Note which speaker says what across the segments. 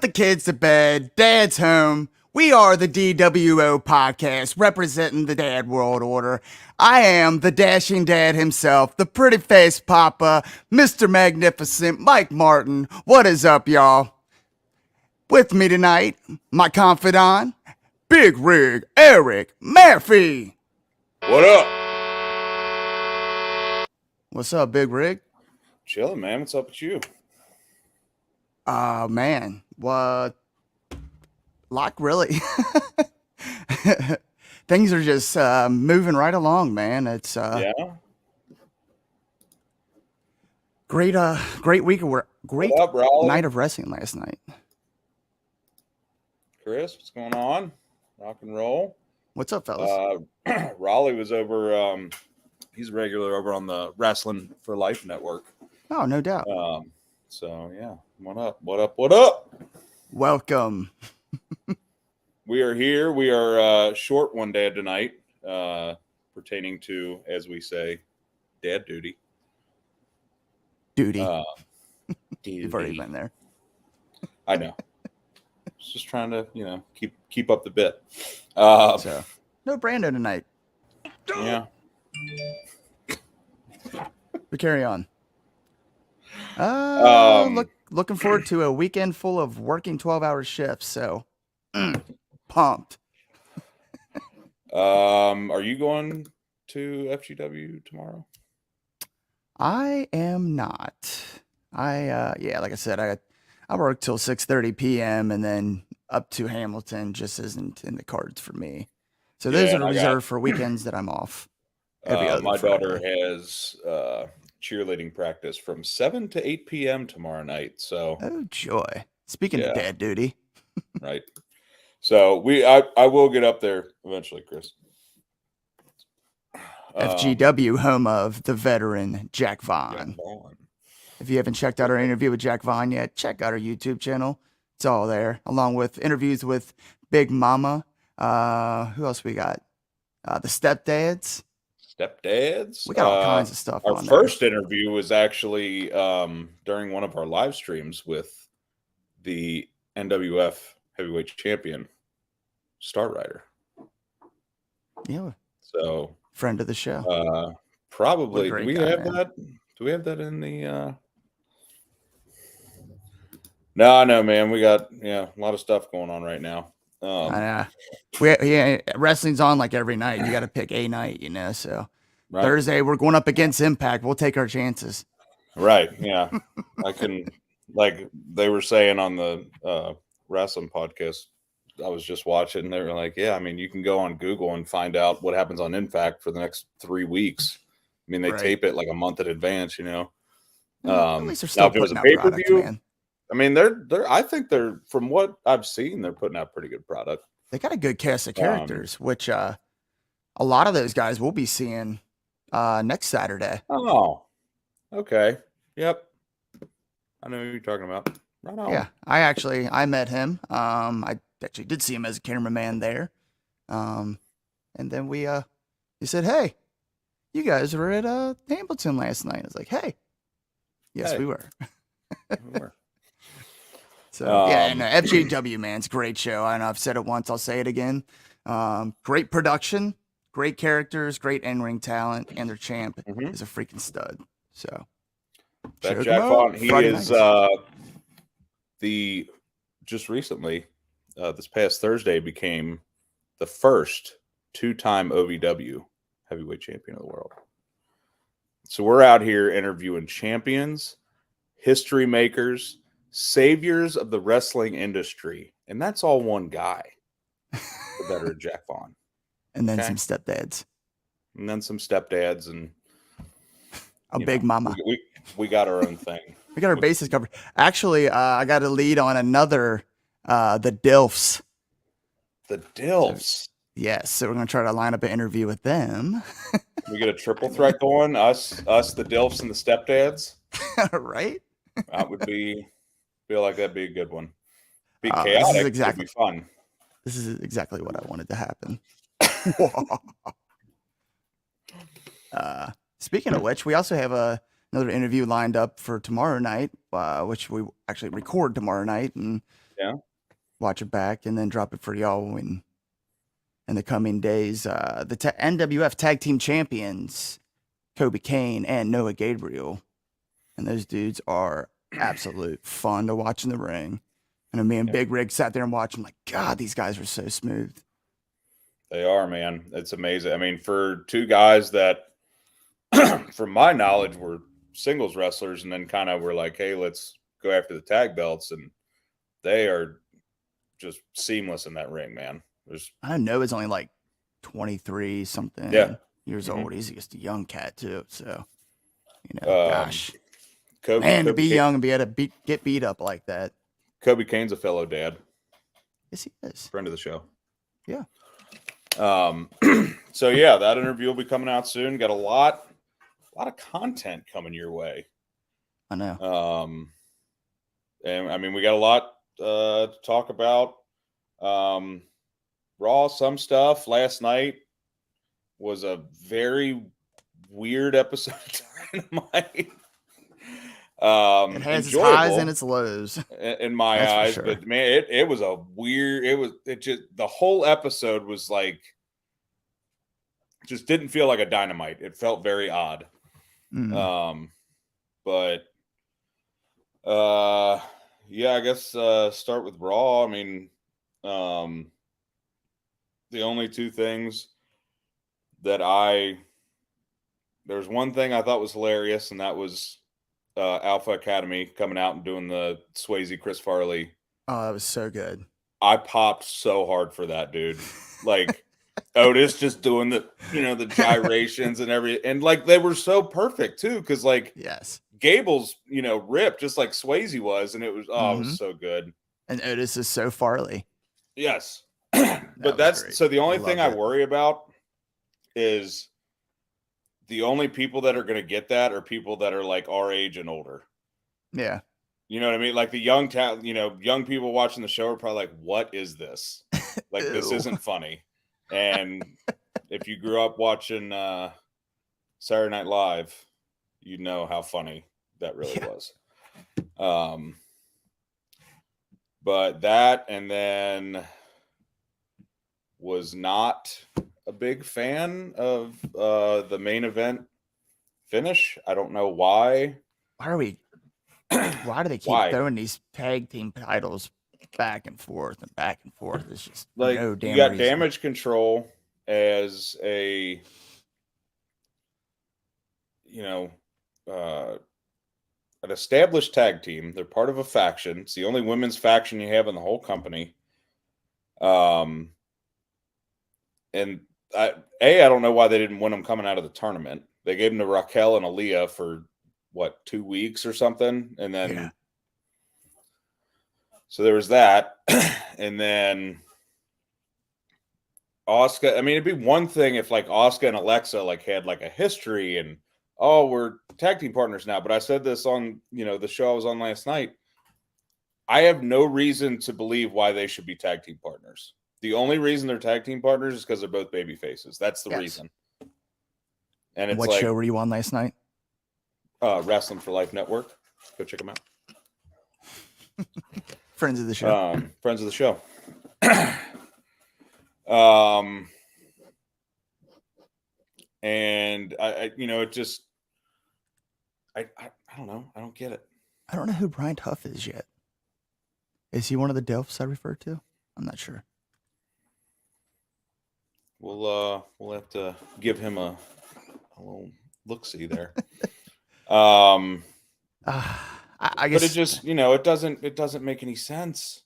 Speaker 1: the kids to bed, dad's home. We are the DWO podcast representing the dad world order. I am the dashing dad himself, the pretty face papa, Mr. Magnificent, Mike Martin. What is up, y'all? With me tonight, my confidant, Big Rig Eric Murphy.
Speaker 2: What up?
Speaker 1: What's up, Big Rig?
Speaker 2: Chilling, man. What's up with you?
Speaker 1: Man, what? Like, really? Things are just moving right along, man. It's
Speaker 2: Yeah.
Speaker 1: great week of work, great
Speaker 2: What up, Raleigh?
Speaker 1: night of wrestling last night.
Speaker 2: Chris, what's going on? Rock and roll.
Speaker 1: What's up, fellas?
Speaker 2: Raleigh was over. He's a regular over on the Wrestling for Life network.
Speaker 1: Oh, no doubt.
Speaker 2: So yeah, what up? What up? What up?
Speaker 1: Welcome.
Speaker 2: We are here. We are short one dad tonight, pertaining to, as we say, dad duty.
Speaker 1: Duty. You've already been there.
Speaker 2: I know. Just trying to, keep up the bit.
Speaker 1: So, no Brando tonight.
Speaker 2: Yeah.
Speaker 1: But carry on. Looking forward to a weekend full of working 12-hour shifts. So, pumped.
Speaker 2: Are you going to FGW tomorrow?
Speaker 1: I am not. Like I said, I work till 6:30 p.m. and then up to Hamilton just isn't in the cards for me. So those are reserved for weekends that I'm off.
Speaker 2: My daughter has cheerleading practice from 7 to 8 p.m. tomorrow night. So
Speaker 1: oh joy! Speaking of dad duty,
Speaker 2: right? So I will get up there eventually, Chris.
Speaker 1: FGW, home of the veteran Jack Vaughn. If you haven't checked out our interview with Jack Vaughn yet, check out our YouTube channel. It's all there, along with interviews with Big Mama. Who else we got? The Stepdads. We got all kinds of stuff.
Speaker 2: Our first interview was actually during one of our live streams with the NWF heavyweight champion, Star Rider.
Speaker 1: Yeah.
Speaker 2: So
Speaker 1: friend of the show.
Speaker 2: Probably. Do we have that? Do we have that in the? No, man. We got a lot of stuff going on right now.
Speaker 1: Wrestling's on like every night. You got to pick a night, So
Speaker 2: right.
Speaker 1: Thursday we're going up against Impact. We'll take our chances.
Speaker 2: Right. Yeah. I can, like they were saying on the wrestling podcast I was just watching. They were like, "Yeah, I mean, you can go on Google and find out what happens on Impact for the next 3 weeks. I mean, they tape it like a month in advance,
Speaker 1: At least they're still putting out product, man.
Speaker 2: I mean, they're. I think they're, from what I've seen, they're putting out pretty good product.
Speaker 1: They got a good cast of characters, which a lot of those guys we'll be seeing next Saturday.
Speaker 2: Oh, okay. Yep. I know who you're talking about. Right on.
Speaker 1: Yeah, I met him. I actually did see him as a cameraman there. And then he said, "Hey, you guys were at Hamilton last night." I was like, "Hey, yes, we were."
Speaker 2: We were.
Speaker 1: So FGW, man, it's a great show. I know I've said it once, I'll say it again. Great production, great characters, great in-ring talent, and their champ is a freaking stud. So
Speaker 2: that Jack Vaughn, he is just recently, this past Thursday, became the first 2-time OVW heavyweight champion of the world. So we're out here interviewing champions, history makers, saviors of the wrestling industry, and that's all one guy, the veteran Jack Vaughn.
Speaker 1: And then some stepdads.
Speaker 2: And
Speaker 1: a big mama.
Speaker 2: We got our own thing.
Speaker 1: We got our bases covered. Actually, I got a lead on another, the Dilfs.
Speaker 2: The Dilfs.
Speaker 1: Yes, so we're going to try to line up an interview with them.
Speaker 2: We get a triple threat going, us, the Dilfs, and the Stepdads.
Speaker 1: Right?
Speaker 2: That would feel like that'd be a good one. Be chaotic, it'd be fun.
Speaker 1: This is exactly what I wanted to happen. Speaking of which, we also have another interview lined up for tomorrow night, which we actually record tomorrow night, and
Speaker 2: Yeah.
Speaker 1: watch it back, and then drop it for y'all in the coming days. The NWF Tag Team Champions, Kobe Kane and Noah Gabriel, and those dudes are absolute fun to watch in the ring. And me and Big Rig sat there and watched them like, God, these guys are so smooth.
Speaker 2: They are, man. It's amazing. I mean, for two guys that, from my knowledge, were singles wrestlers and then kind of were like, hey, let's go after the tag belts. And they are just seamless in that ring, man.
Speaker 1: I know Noah's only like 23 something years old. He's just a young cat too. So, gosh. To be young and be able to get beat up like that.
Speaker 2: Kobe Kane's a fellow dad.
Speaker 1: Yes, he is.
Speaker 2: Friend of the show.
Speaker 1: Yeah.
Speaker 2: So yeah, that interview will be coming out soon. Got a lot of content coming your way.
Speaker 1: I know.
Speaker 2: And I mean, we got a lot to talk about. Raw, some stuff. Last night was a very weird episode of Dynamite.
Speaker 1: It has its highs and its lows
Speaker 2: in my eyes, sure. But man, it was a weird. The whole episode was like, just didn't feel like a Dynamite. It felt very odd. But yeah, I guess start with Raw. I mean, the only two things that there's one thing I thought was hilarious, and that was Alpha Academy coming out and doing the Swayze Chris Farley.
Speaker 1: Oh, that was so good.
Speaker 2: I popped so hard for that, dude. Like Otis just doing the gyrations and and like they were so perfect too, because like Gable's ripped just like Swayze was, and it was it was so good.
Speaker 1: And Otis is so Farley.
Speaker 2: Yes. But that's great. So the only thing I worry about is the only people that are going to get that are people that are like our age and older.
Speaker 1: Yeah.
Speaker 2: You know what I mean? Like the young young people watching the show are probably like, what is this? Like, this isn't funny. And if you grew up watching Saturday Night Live, you know how funny that really was. But that, and then was not a big fan of the main event finish. I don't know why.
Speaker 1: Why do they keep throwing these tag team titles back and forth and back and forth? It's just
Speaker 2: like
Speaker 1: no damn
Speaker 2: you got
Speaker 1: reason.
Speaker 2: Damage Control as a an established tag team. They're part of a faction. It's the only women's faction you have in the whole company. And I don't know why they didn't win them coming out of the tournament. They gave them to Raquel and Aaliyah for 2 weeks or something, and then so there was that, and then Asuka. I mean, it'd be one thing if like Asuka and Alexa like had like a history and we're tag team partners now. But I said this on the show I was on last night. I have no reason to believe why they should be tag team partners. The only reason they're tag team partners is because they're both baby faces. That's the reason. And it's
Speaker 1: what show were you on last night?
Speaker 2: Wrestling for Life Network. Go check them out.
Speaker 1: Friends of the show.
Speaker 2: Friends of the show. And I it just, I don't know. I don't get it.
Speaker 1: I don't know who Brian Huff is yet. Is he one of the Delphs I referred to? I'm not sure.
Speaker 2: We'll have to give him a little look-see there. I guess, but it just it doesn't make any sense.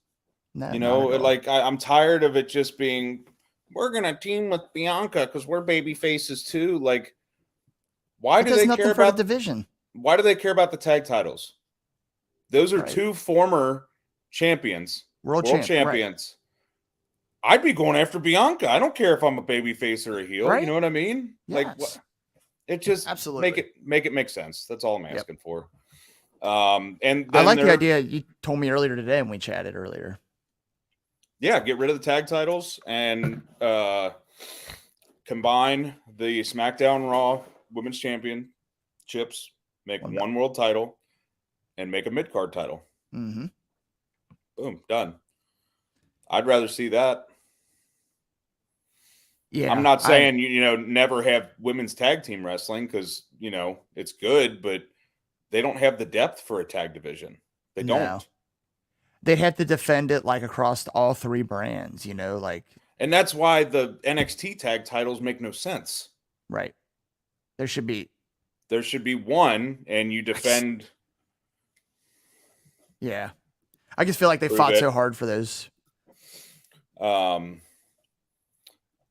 Speaker 2: No, I'm tired of it just being, we're gonna team with Bianca because we're baby faces too. Like, why do they care about
Speaker 1: the division?
Speaker 2: Why do they care about the tag titles? Those are two former champions, world champions. Right. I'd be going after Bianca. I don't care if I'm a baby face or a heel. Right? You know what I mean?
Speaker 1: Yes.
Speaker 2: Like, it just
Speaker 1: absolutely
Speaker 2: make it make sense. That's all I'm asking for. And then
Speaker 1: I like the idea you told me earlier today when we chatted earlier.
Speaker 2: Yeah, get rid of the tag titles and combine the SmackDown Raw Women's Championships, make one world title, and make a mid-card title.
Speaker 1: Mm-hmm.
Speaker 2: Boom, done. I'd rather see that.
Speaker 1: Yeah,
Speaker 2: I'm not saying never have women's tag team wrestling because it's good, but they don't have the depth for a tag division. They
Speaker 1: No.
Speaker 2: don't.
Speaker 1: They'd have to defend it like across all three brands, like.
Speaker 2: And that's why the NXT tag titles make no sense.
Speaker 1: Right. There should be
Speaker 2: one, and you defend.
Speaker 1: Yeah. I just feel like they
Speaker 2: Prove
Speaker 1: fought
Speaker 2: it.
Speaker 1: so hard for those.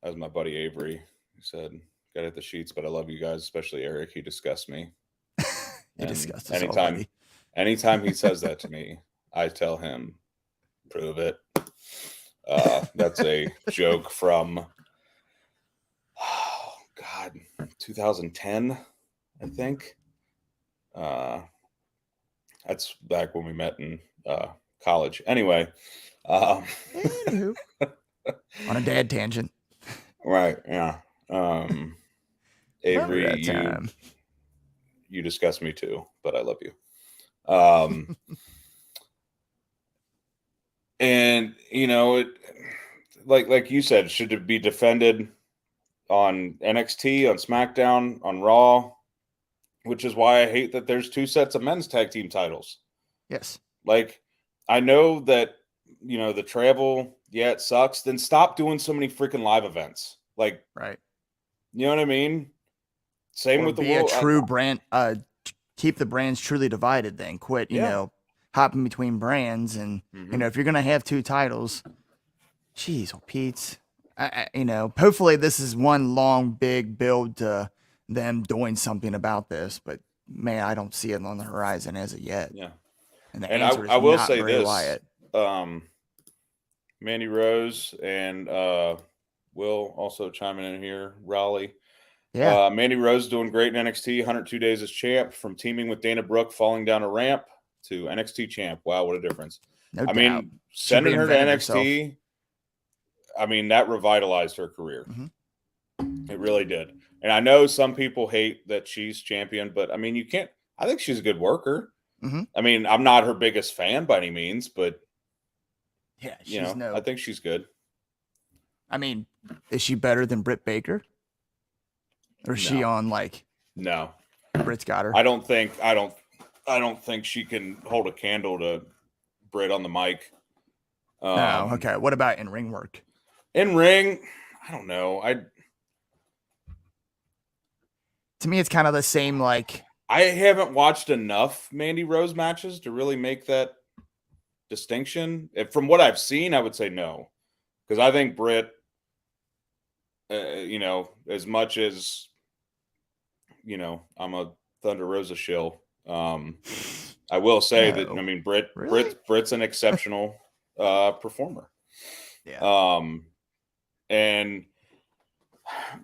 Speaker 2: As my buddy Avery said, got at the sheets, but I love you guys, especially Eric. He disgusts me.
Speaker 1: He disgusts us already.
Speaker 2: Anytime he says that to me, I tell him, prove it. That's a joke from 2010, I think. That's back when we met in college. Anyway,
Speaker 1: Anywho. On a dad tangent.
Speaker 2: Right, yeah. Avery, you disgust me too, but I love you. And it like you said, should it be defended on NXT, on SmackDown, on Raw? Which is why I hate that there's 2 sets of men's tag team titles.
Speaker 1: Yes.
Speaker 2: Like, I know that the travel, it sucks. Then stop doing so many freaking live events. Like,
Speaker 1: right.
Speaker 2: You know what I mean? Same with the world.
Speaker 1: Be a true brand. Keep the brands truly divided. Then quit. Hopping between brands, and if you're gonna have 2 titles, jeez, Pete. Hopefully this is one long big build to them doing something about this. But man, I don't see it on the horizon as of yet.
Speaker 2: Yeah.
Speaker 1: And
Speaker 2: I will say this.
Speaker 1: Wyatt.
Speaker 2: Mandy Rose and Will also chiming in here. Raleigh.
Speaker 1: Yeah.
Speaker 2: Mandy Rose doing great in NXT. 102 days as champ, from teaming with Dana Brooke, falling down a ramp, to NXT champ. Wow, what a difference.
Speaker 1: No doubt.
Speaker 2: Sending her to NXT, herself. That revitalized her career. Mm-hmm. It really did. And I know some people hate that she's champion, but you can't. I think she's a good worker.
Speaker 1: Mm-hmm.
Speaker 2: I'm not her biggest fan by any means, but
Speaker 1: yeah,
Speaker 2: I think she's good.
Speaker 1: Is she better than Britt Baker? Or is she on
Speaker 2: No.
Speaker 1: Britt's got her.
Speaker 2: I don't think she can hold a candle to Britt on the mic.
Speaker 1: No, okay. What about in ring work?
Speaker 2: In ring, I don't know.
Speaker 1: To me, it's kind of the same. I
Speaker 2: haven't watched enough Mandy Rose matches to really make that distinction. From what I've seen, I would say no, because I think Britt, as much as I'm a Thunder Rosa shill. I will say that Britt's an exceptional performer.
Speaker 1: Yeah.
Speaker 2: And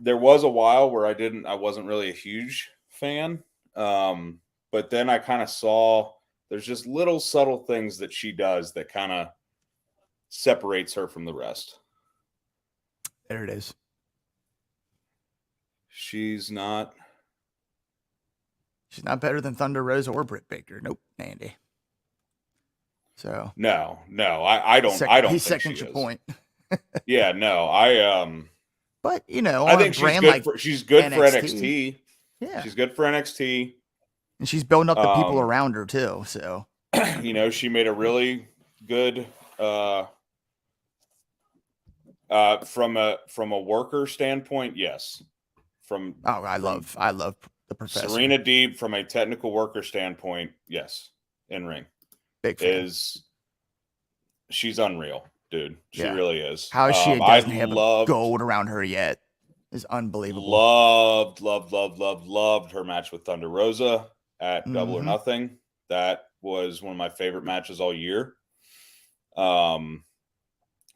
Speaker 2: there was a while where I wasn't really a huge fan. But then I kind of saw there's just little subtle things that she does that kind of separates her from the rest.
Speaker 1: There it is.
Speaker 2: She's not
Speaker 1: better than Thunder Rosa or Britt Baker. Nope, Andy. So
Speaker 2: no, I don't. I don't.
Speaker 1: He
Speaker 2: think
Speaker 1: seconds your point.
Speaker 2: Yeah, no,
Speaker 1: But
Speaker 2: I think she's good for NXT.
Speaker 1: Yeah,
Speaker 2: she's good for NXT,
Speaker 1: and she's building up the people around her too. So
Speaker 2: she made a really good from a worker standpoint. Yes,
Speaker 1: I love the professor.
Speaker 2: Serena Deeb, from a technical worker standpoint, yes, in ring
Speaker 1: big fan.
Speaker 2: She's unreal, dude. She really is.
Speaker 1: How she doesn't have a gold around her yet is unbelievable.
Speaker 2: Loved her match with Thunder Rosa at Double or Nothing. That was one of my favorite matches all year.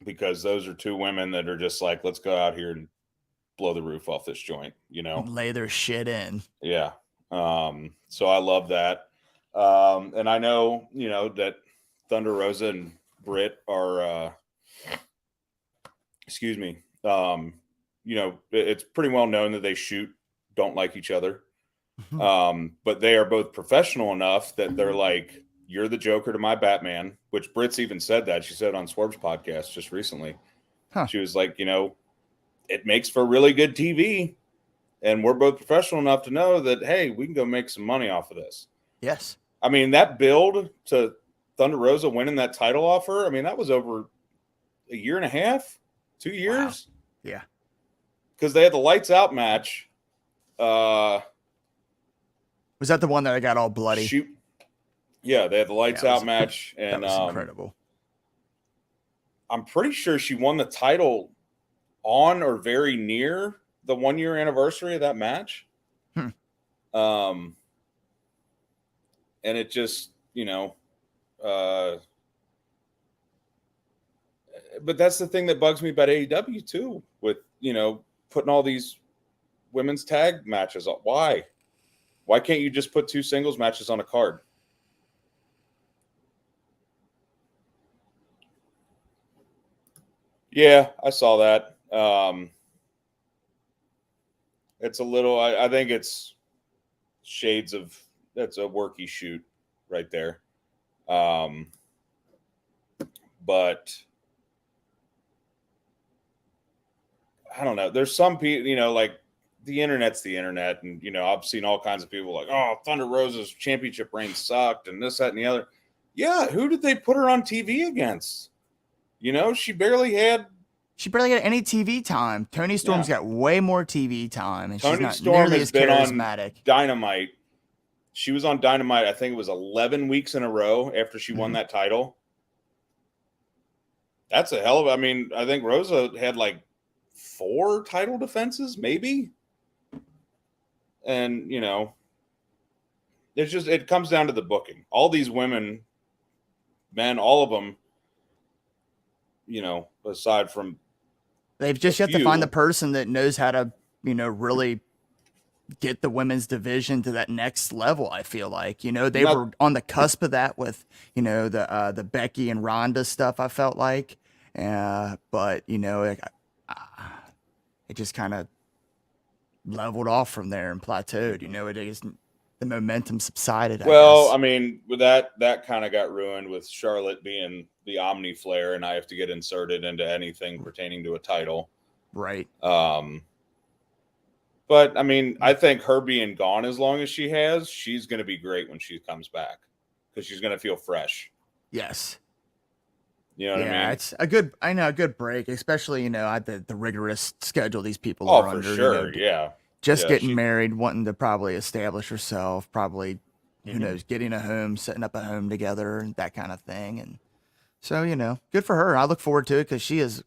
Speaker 2: Because those are 2 women that are just like, let's go out here and blow the roof off this joint,
Speaker 1: lay their shit in.
Speaker 2: Yeah. So I love that. And I know, that Thunder Rosa and Britt are, it's pretty well known that they don't like each other. But they are both professional enough that they're like, you're the Joker to my Batman, which Britt's even said that. She said on Swerve's podcast just recently.
Speaker 1: Huh.
Speaker 2: She was like, it makes for really good TV. And we're both professional enough to know that, hey, we can go make some money off of this.
Speaker 1: Yes.
Speaker 2: I mean, that build to Thunder Rosa winning that title offer, I mean, that was over a year and a half, 2 years.
Speaker 1: Wow. Yeah.
Speaker 2: Because they had the lights out match.
Speaker 1: Was that the one that I got all bloody?
Speaker 2: Yeah, they had the lights out match. And
Speaker 1: that was incredible.
Speaker 2: I'm pretty sure she won the title on or very near the 1 year anniversary of that match. And it just, but that's the thing that bugs me about AEW too, with, putting all these women's tag matches up. Why can't you just put 2 singles matches on a card? Yeah, I saw that. It's a little, I think it's shades of, that's a worky shoot right there. But I don't know. There's some people, like the internet's the internet. And, I've seen all kinds of people like, oh, Thunder Rosa's championship reign sucked and this, that, and the other. Yeah. Who did they put her on TV against? She barely had
Speaker 1: any TV time. Tony Storm's got way more TV time, and
Speaker 2: Tony
Speaker 1: she's not
Speaker 2: Storm
Speaker 1: nearly
Speaker 2: has
Speaker 1: as
Speaker 2: been
Speaker 1: charismatic.
Speaker 2: on Dynamite. She was on Dynamite, I think it was 11 weeks in a row after she won that title. That's a hell of I think Rosa had like 4 title defenses, maybe. And, it comes down to the booking. All these women, men, all of them, aside from
Speaker 1: they've just yet to find the person that knows how to, really get the women's division to that next level. I feel like, they were on the cusp of that with, the Becky and Ronda stuff. I felt like, but it just kind of leveled off from there and plateaued. The momentum subsided.
Speaker 2: Well, with that kind of got ruined with Charlotte being the Omni Flare, and I have to get inserted into anything pertaining to a title.
Speaker 1: Right.
Speaker 2: But I think her being gone as long as she has, she's going to be great when she comes back because she's going to feel fresh.
Speaker 1: Yes.
Speaker 2: You know what I mean?
Speaker 1: Yeah, it's a good break, especially, the rigorous schedule these people are under.
Speaker 2: For sure. Yeah.
Speaker 1: Just getting married, wanting to probably establish herself, probably, who knows, getting a home, setting up a home together, and that kind of thing. And so, good for her. I look forward to it because she is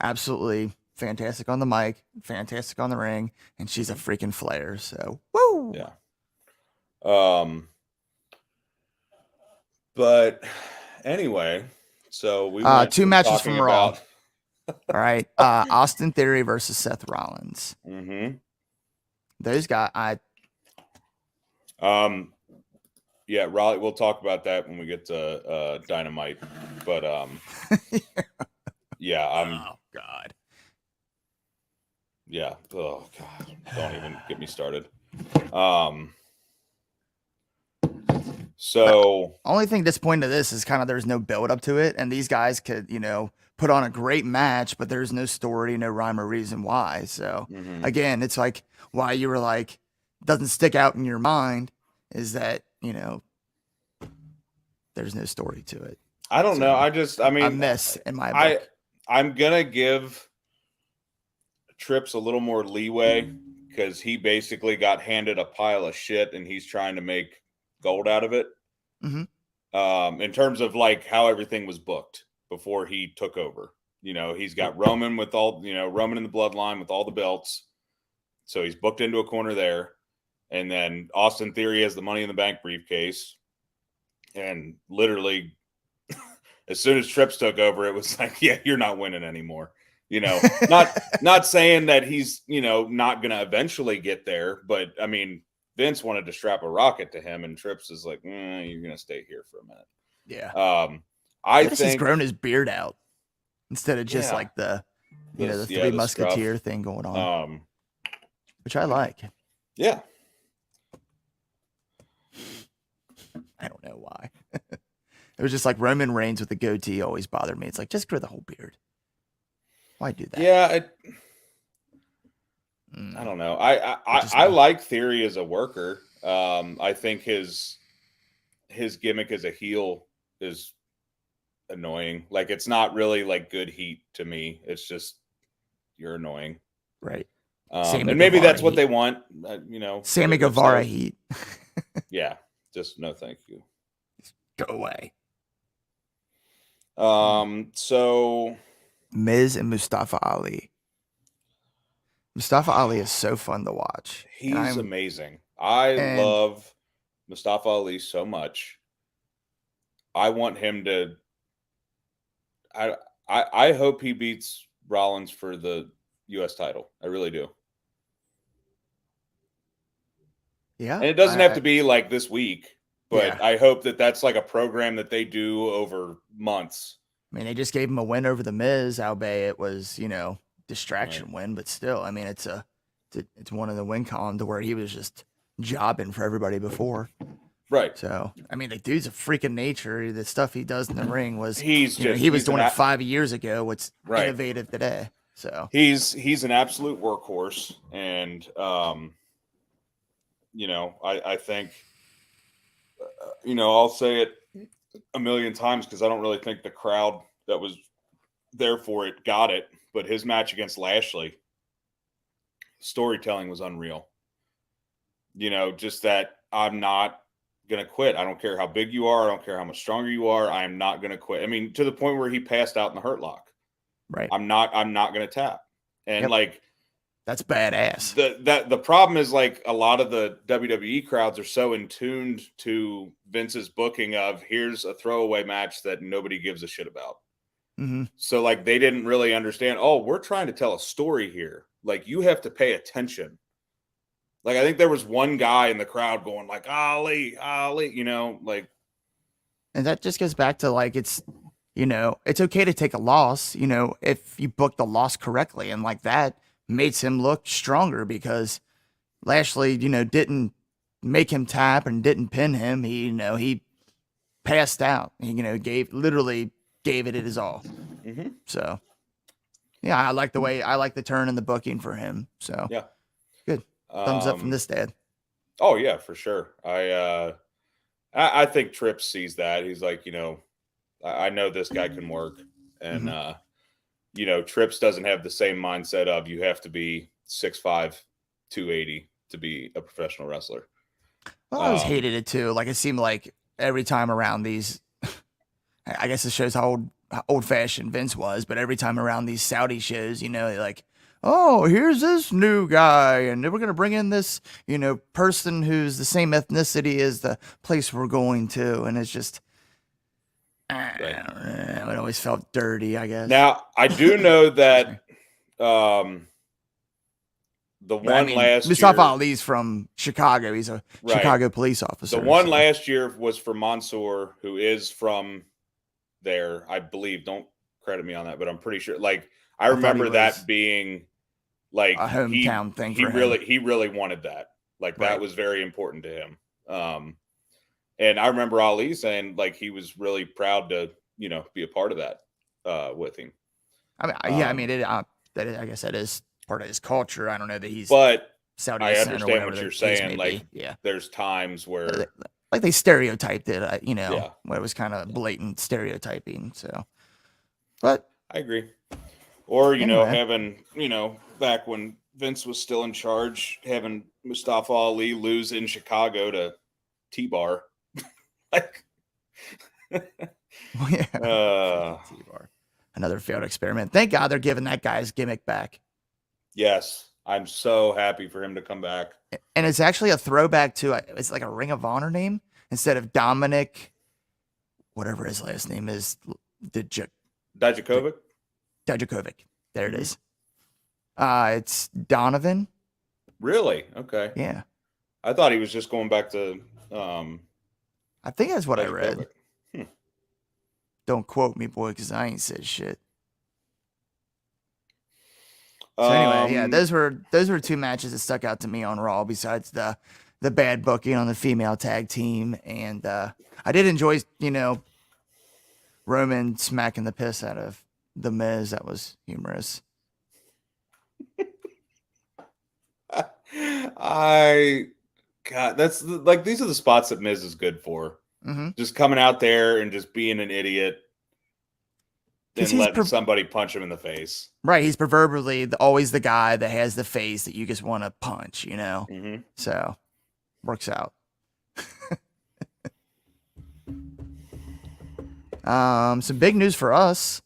Speaker 1: absolutely fantastic on the mic, fantastic on the ring, and she's a freaking Flair. So, woo!
Speaker 2: Yeah. But anyway, so we
Speaker 1: 2 matches from Raw. All right, Austin Theory versus Seth Rollins.
Speaker 2: Mm-hmm.
Speaker 1: Those guys,
Speaker 2: yeah, Raleigh. We'll talk about that when we get to Dynamite. But yeah,
Speaker 1: oh God,
Speaker 2: yeah, oh God, don't even get me started. So
Speaker 1: only thing disappointing to this is kind of there's no build up to it, and these guys could put on a great match, but there's no story, no rhyme or reason why. So again, it's like why you were like doesn't stick out in your mind is that there's no story to it.
Speaker 2: I don't know. I
Speaker 1: miss in my book.
Speaker 2: I'm gonna give Trips a little more leeway because he basically got handed a pile of shit and he's trying to make gold out of it.
Speaker 1: Mm-hmm.
Speaker 2: In terms of like how everything was booked before he took over. He's got Roman with all, Roman in the bloodline with all the belts. So he's booked into a corner there. And then Austin Theory has the Money in the Bank briefcase. And literally, as soon as Trips took over, it was like, yeah, you're not winning anymore. Not saying that he's, not going to eventually get there. But, Vince wanted to strap a rocket to him. And Trips is like, you're going to stay here for a minute.
Speaker 1: Yeah.
Speaker 2: I think
Speaker 1: he's grown his beard out instead of just like the Three Musketeer thing going on, which I like.
Speaker 2: Yeah.
Speaker 1: I don't know why. It was just like Roman Reigns with the goatee always bothered me. It's like, just grow the whole beard. Why do that?
Speaker 2: Yeah, I don't know. I like Theory as a worker. I think his gimmick as a heel is annoying. Like, it's not really like good heat to me. It's just you're annoying,
Speaker 1: right?
Speaker 2: And maybe
Speaker 1: Guevara
Speaker 2: that's what
Speaker 1: heat.
Speaker 2: they want.
Speaker 1: Sammy Guevara heat.
Speaker 2: Yeah, just no, thank you.
Speaker 1: Go away.
Speaker 2: So
Speaker 1: Miz and Mustafa Ali. Mustafa Ali is so fun to watch.
Speaker 2: He's amazing. I love Mustafa Ali so much. I want him to. I hope he beats Rollins for the U.S. title. I really do.
Speaker 1: Yeah,
Speaker 2: and it doesn't have to be like this week, but
Speaker 1: yeah.
Speaker 2: I hope that that's like a program that they do over months.
Speaker 1: I mean, they just gave him a win over the Miz, albeit it was, distraction win, but still, I mean, it's one of the win column to where he was just jobbing for everybody before.
Speaker 2: Right.
Speaker 1: So, I mean, the dude's a freaking nature. The stuff he does in the ring was
Speaker 2: he was
Speaker 1: doing it 5 years ago. What's innovative today? So
Speaker 2: he's an absolute workhorse, and I think I'll say it a million times because I don't really think the crowd that was there for it got it, but his match against Lashley, storytelling was unreal. Just that I'm not going to quit. I don't care how big you are. I don't care how much stronger you are. I am not going to quit. I mean, to the point where he passed out in the Hurt Lock.
Speaker 1: Right.
Speaker 2: I'm not going to tap. And
Speaker 1: that's badass.
Speaker 2: The problem is like a lot of the WWE crowds are so in tuned to Vince's booking of here's a throwaway match that nobody gives a shit about.
Speaker 1: Mm-hmm.
Speaker 2: So like they didn't really understand, we're trying to tell a story here. Like you have to pay attention. Like I think there was one guy in the crowd going like, Ali, like.
Speaker 1: And that just goes back to like, it's okay to take a loss, if you book the loss correctly. And like that makes him look stronger because Lashley, didn't make him tap and didn't pin him. He passed out. He, literally gave it his all.
Speaker 2: Mm-hmm.
Speaker 1: So, yeah, I like the turn in the booking for him. So,
Speaker 2: yeah,
Speaker 1: good. Thumbs up from this dad.
Speaker 2: Oh yeah, for sure. I think Trips sees that. He's like, I know this guy can work, and Trips doesn't have the same mindset of you have to be 6'5", 280 to be a professional wrestler.
Speaker 1: Well, I always hated it too. Like it seemed like every time around these, I guess it shows how old fashioned Vince was. But every time around these Saudi shows, like, oh, here's this new guy, and we're gonna bring in this, person who's the same ethnicity as the place we're going to, and it's just. I don't know. It always felt dirty, I guess.
Speaker 2: Now, I do know that last
Speaker 1: Mustafa
Speaker 2: year,
Speaker 1: Ali's from Chicago. He's a Chicago police officer.
Speaker 2: The one last year was for Mansoor, who is from there, I believe. Don't credit me on that, but I'm pretty sure. Like, I remember that being like
Speaker 1: a hometown thing.
Speaker 2: He really wanted that. Like, that was very important to him. And I remember Ali saying like he was really proud to, be a part of that with him.
Speaker 1: I mean, I guess that is part of his culture. I don't know that he's.
Speaker 2: But
Speaker 1: Saudi
Speaker 2: I understand what you're saying. Like, there's times where
Speaker 1: like they stereotyped it, where it was kind of blatant stereotyping. So, but
Speaker 2: I agree. Or having back when Vince was still in charge, having Mustafa Ali lose in Chicago to T-Bar. Like,
Speaker 1: T-Bar. Another failed experiment. Thank God they're giving that guy's gimmick back.
Speaker 2: Yes, I'm so happy for him to come back.
Speaker 1: And it's actually a throwback to it's like a Ring of Honor name instead of Dominic, whatever his last name is,
Speaker 2: Dijakovic.
Speaker 1: Dijakovic. There it is. It's Donovan.
Speaker 2: Really? Okay.
Speaker 1: Yeah.
Speaker 2: I thought he was just going back to.
Speaker 1: I think that's what I read. Don't quote me, boy, because I ain't said shit. So anyway, yeah, those were two matches that stuck out to me on Raw. Besides the bad booking on the female tag team, and I did enjoy, Roman smacking the piss out of the Miz. That was humorous.
Speaker 2: That's like, these are the spots that Miz is good for.
Speaker 1: Mm-hmm.
Speaker 2: Just coming out there and just being an idiot and letting somebody punch him in the face.
Speaker 1: Right. He's proverbially always the guy that has the face that you just want to punch, you know?
Speaker 2: Mm-hmm.
Speaker 1: So, works out. Some big news for us.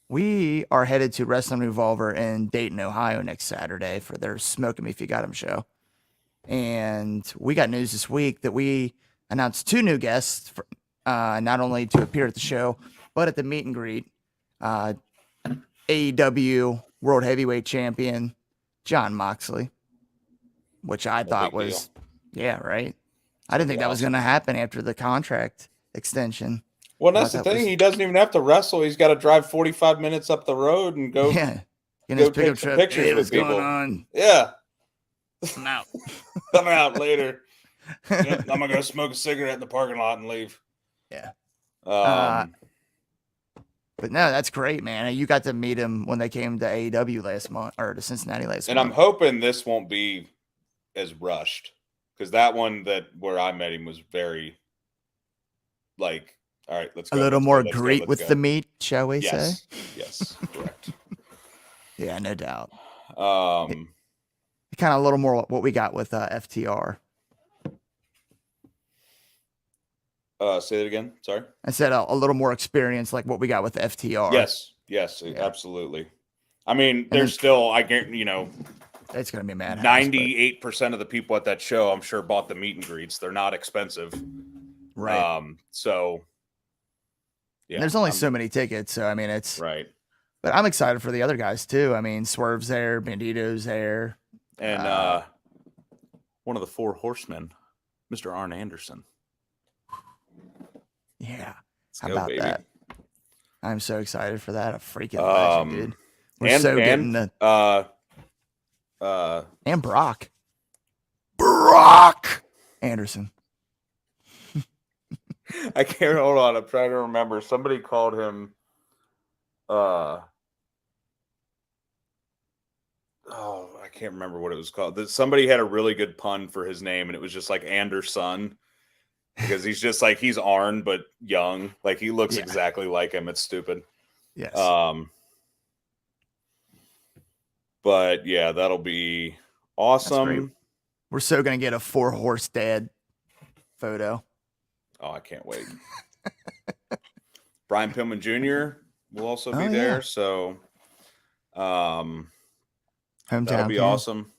Speaker 1: We are headed to Wrestling Revolver in Dayton, Ohio next Saturday for their Smoke 'Em If You Got 'Em show. And we got news this week that we announced 2 new guests, for, not only to appear at the show, but at the meet and greet. AEW World Heavyweight Champion Jon Moxley, which I thought was, right. I didn't think that was going to happen after the contract extension.
Speaker 2: Well, that's the thing. He doesn't even have to wrestle. He's got to drive 45 minutes up the road and go.
Speaker 1: Yeah. Go take some pictures
Speaker 2: hey,
Speaker 1: what's going on?
Speaker 2: Yeah.
Speaker 1: I'm out.
Speaker 2: I'm out later. Yep, I'm going to go smoke a cigarette in the parking lot and leave.
Speaker 1: Yeah. But no, that's great, man. You got to meet him when they came to AEW last month, or to Cincinnati last month.
Speaker 2: And I'm hoping this won't be as rushed, because that one where I met him was very, like, all right, let's go.
Speaker 1: A little more greet with the meat, shall we say?
Speaker 2: Yes, correct.
Speaker 1: Yeah, no doubt.
Speaker 2: Kind
Speaker 1: of a little more what we got with FTR.
Speaker 2: Say that again. Sorry.
Speaker 1: I said a little more experience, like what we got with FTR.
Speaker 2: Yes, absolutely. I mean, there's still, I get,
Speaker 1: it's going to be mad.
Speaker 2: 98% of the people at that show, I'm sure, bought the meet and greets. They're not expensive.
Speaker 1: Right.
Speaker 2: So, yeah.
Speaker 1: And there's only so many tickets, so I mean, it's
Speaker 2: right.
Speaker 1: But I'm excited for the other guys too. I mean, Swerve's there, Bandito's there,
Speaker 2: and one of the 4 horsemen, Mr. Arn Anderson.
Speaker 1: Yeah, how about that? I'm so excited for that. A freaking legend, dude. We're getting the and Brock Anderson.
Speaker 2: I can't, hold on. I'm trying to remember. Somebody called him. I can't remember what it was called. Somebody had a really good pun for his name, and it was just like Anderson, because he's just like, he's Arn but young. Like, he looks exactly like him. It's stupid.
Speaker 1: Yes.
Speaker 2: But yeah, that'll be awesome.
Speaker 1: We're so gonna get a 4-horse dad photo.
Speaker 2: Oh, I can't wait. Brian Pillman Jr. will also be there. Yeah. So
Speaker 1: Hometown
Speaker 2: that'll be awesome.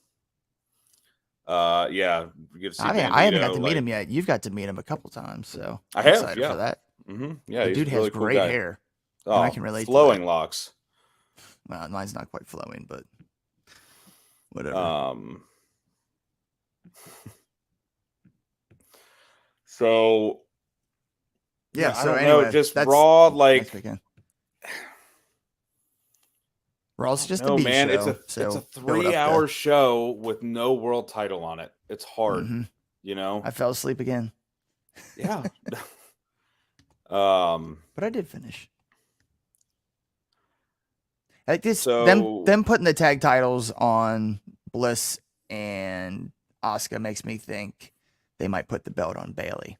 Speaker 2: Yeah. You get to see
Speaker 1: I haven't got to meet him yet. You've got to meet him a couple times, so
Speaker 2: I'm
Speaker 1: excited for that.
Speaker 2: Mm-hmm. Yeah,
Speaker 1: the dude has really great hair.
Speaker 2: Oh, I can relate flowing to locks.
Speaker 1: Well, mine's not quite flowing, but whatever.
Speaker 2: So
Speaker 1: yeah,
Speaker 2: so anyway, just Raw, like
Speaker 1: Raw's just a B show.
Speaker 2: It's a 3-hour show with no world title on it. It's hard, I fell asleep again. Yeah.
Speaker 1: But I did finish. Like this, them putting the tag titles on Bliss and Asuka makes me think they might put the belt on Bayley.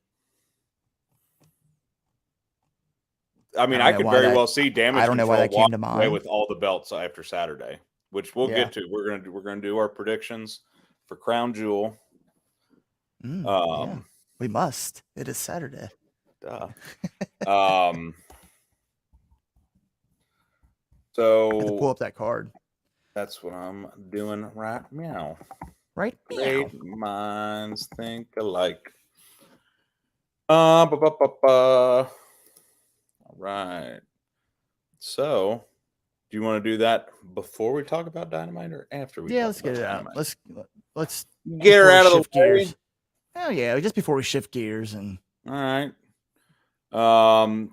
Speaker 2: I mean, I could very well see Damage
Speaker 1: I don't know why that came to mind.
Speaker 2: With all the belts after Saturday, which we'll get to. We're gonna do our predictions for Crown Jewel.
Speaker 1: We must. It is Saturday.
Speaker 2: Duh. So
Speaker 1: I have to pull up that card.
Speaker 2: That's what I'm doing right now.
Speaker 1: Right now.
Speaker 2: Great minds think alike. All right. So, do you want to do that before we talk about Dynamite or after we?
Speaker 1: Yeah, let's get it out. Let's
Speaker 2: get her out of the way.
Speaker 1: Oh yeah, just before we shift gears and.
Speaker 2: All right.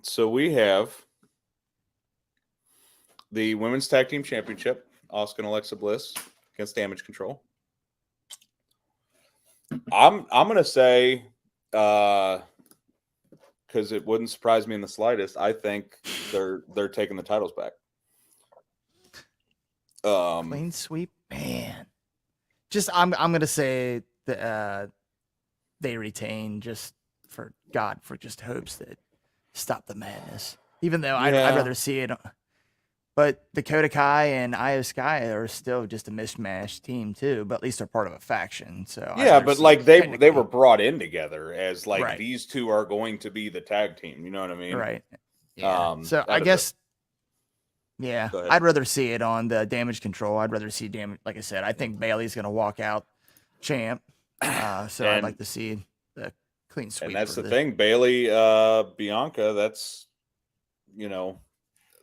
Speaker 2: So we have the Women's Tag Team Championship, Asuka and Alexa Bliss against Damage Control. I'm gonna say, because it wouldn't surprise me in the slightest. I think they're taking the titles back.
Speaker 1: Clean sweep, man. Just I'm gonna say that they retain just for just hopes that stop the madness. Even though I'd rather see it, but Dakota Kai and Io Sky are still just a mismatched team too. But at least they're part of a faction. So
Speaker 2: yeah, but like they were brought in together as like these two are going to be the tag team. You know what I mean?
Speaker 1: Right. Yeah. So I guess. Yeah, I'd rather see it on the Damage Control. I'd rather see damage. Like I said, I think Bailey's going to walk out champ. So I'd like to see the clean sweep.
Speaker 2: And that's the thing, Bailey, Bianca. That's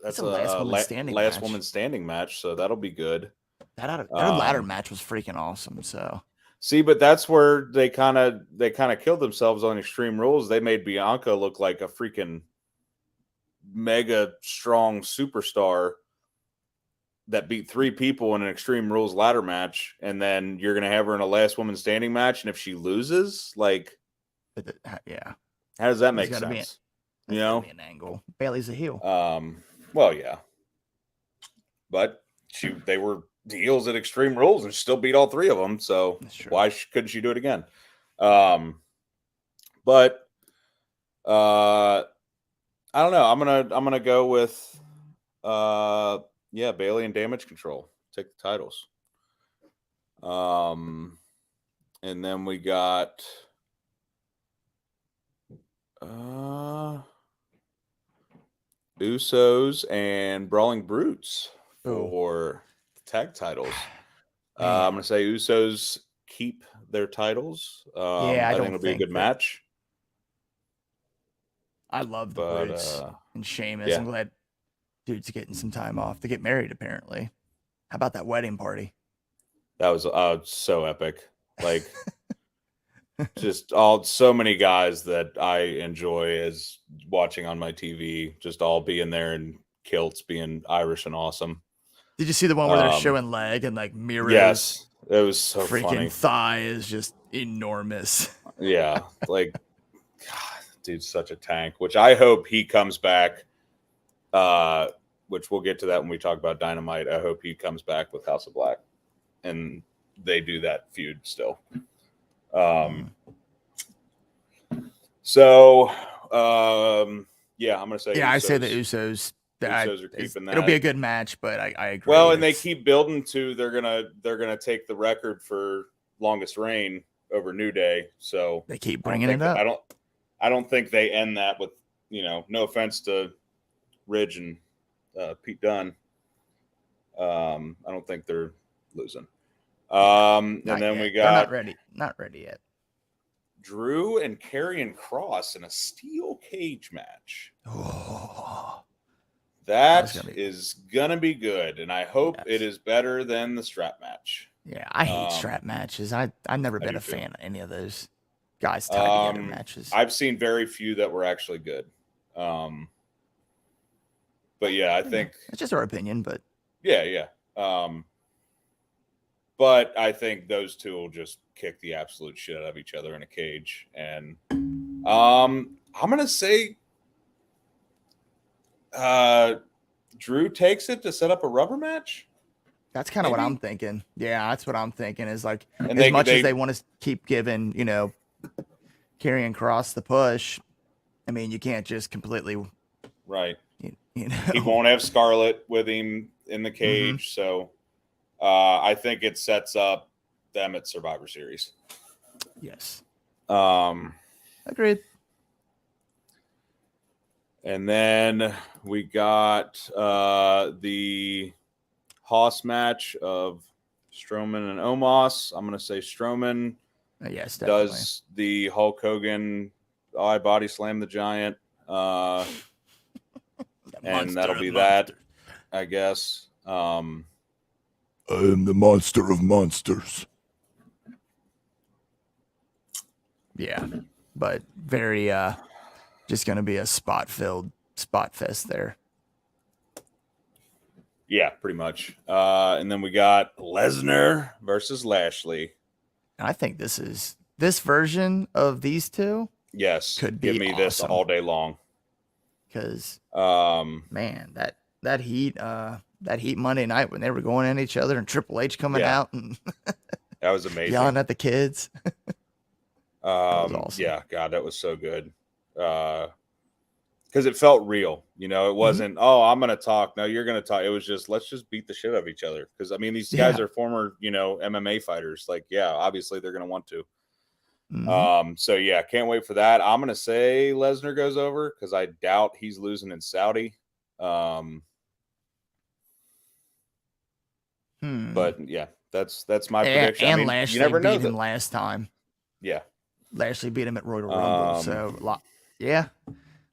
Speaker 2: that's a last woman standing match. So that'll be good.
Speaker 1: That ladder match was freaking awesome. So
Speaker 2: see, but that's where they kind of killed themselves on Extreme Rules. They made Bianca look like a freaking mega strong superstar that beat 3 people in an Extreme Rules ladder match, and then you're gonna have her in a last woman standing match, and if she loses, like,
Speaker 1: yeah,
Speaker 2: how does that make sense?
Speaker 1: Be an angle. Bailey's a heel.
Speaker 2: Well, yeah, but they were heels at Extreme Rules and still beat all 3 of them. So why couldn't she do it again? But I don't know. I'm gonna go with Bailey and Damage Control. Take the titles. And then we got Usos and Brawling Brutes for tag titles. I'm gonna say Usos keep their titles. I think it'll be a good match.
Speaker 1: I love the Brutes and Sheamus. Yeah. I'm glad dude's getting some time off to get married, apparently. How about that wedding party?
Speaker 2: That was so epic. Like, just so many guys that I enjoy as watching on my TV, just all being there in kilts, being Irish and awesome.
Speaker 1: Did you see the one where they're showing leg and like Miro's?
Speaker 2: Yes, it was so
Speaker 1: freaking
Speaker 2: funny.
Speaker 1: Thigh is just enormous.
Speaker 2: Yeah, like, God, dude's such a tank. Which I hope he comes back. Which we'll get to that when we talk about Dynamite. I hope he comes back with House of Black, and they do that feud still. So, I'm gonna say
Speaker 1: I say the Usos.
Speaker 2: Usos are keeping that.
Speaker 1: It'll be a good match, but I agree.
Speaker 2: Well, and they keep building to they're gonna take the record for longest reign over New Day. So
Speaker 1: they keep bringing it up.
Speaker 2: I don't think they end that with no offense to Ridge and Pete Dunne. I don't think they're losing. And then we got
Speaker 1: not ready yet.
Speaker 2: Drew and Karrion Kross in a steel cage match.
Speaker 1: Oh,
Speaker 2: that is gonna be good, and I hope it is better than the strap match.
Speaker 1: Yeah, I hate strap matches. I've never been a fan of any of those guys tied together matches.
Speaker 2: I've seen very few that were actually good. But yeah, I think
Speaker 1: it's just our opinion, but
Speaker 2: yeah. But I think those two will just kick the absolute shit out of each other in a cage. And I'm gonna say Drew takes it to set up a rubber match.
Speaker 1: That's kind of what I'm thinking. Yeah, that's what I'm thinking. Is like as much as they want to keep giving, Karrion Kross the push. I mean, you can't just completely
Speaker 2: He won't have Scarlett with him in the cage, so I think it sets up them at Survivor Series.
Speaker 1: Yes. Agreed.
Speaker 2: And then we got the Haas match of Strowman and Omos. I'm going to say Strowman does the Hulk Hogan body slam the giant. And that'll be that, I guess. I
Speaker 3: am the monster of monsters.
Speaker 1: Yeah, but very just going to be a spot fest there.
Speaker 2: Yeah, pretty much. And then we got Lesnar versus Lashley.
Speaker 1: I think this version of these two
Speaker 2: Yes,
Speaker 1: could
Speaker 2: give
Speaker 1: be
Speaker 2: me this
Speaker 1: awesome.
Speaker 2: all day long.
Speaker 1: Because
Speaker 2: Um,
Speaker 1: man, that heat Monday night when they were going at each other and Triple H coming
Speaker 2: yeah,
Speaker 1: out and
Speaker 2: that was amazing.
Speaker 1: yelling at the kids. That was awesome.
Speaker 2: Yeah, God, that was so good. Because it felt real. You know, it
Speaker 1: Mhm.
Speaker 2: wasn't, oh, I'm going to talk. No, you're going to talk. It was just, let's just beat the shit out of each other. Because, I mean, these guys
Speaker 1: Yeah.
Speaker 2: are former, MMA fighters. Like, yeah, obviously they're going to want to.
Speaker 1: Mhm.
Speaker 2: So, yeah, can't wait for that. I'm going to say Lesnar goes over because I doubt he's losing in Saudi. But, yeah, that's my prediction. I
Speaker 1: And
Speaker 2: mean, you
Speaker 1: Lashley
Speaker 2: never know
Speaker 1: beat him
Speaker 2: that.
Speaker 1: last time.
Speaker 2: Yeah.
Speaker 1: Lashley beat him at Royal Rumble. So yeah,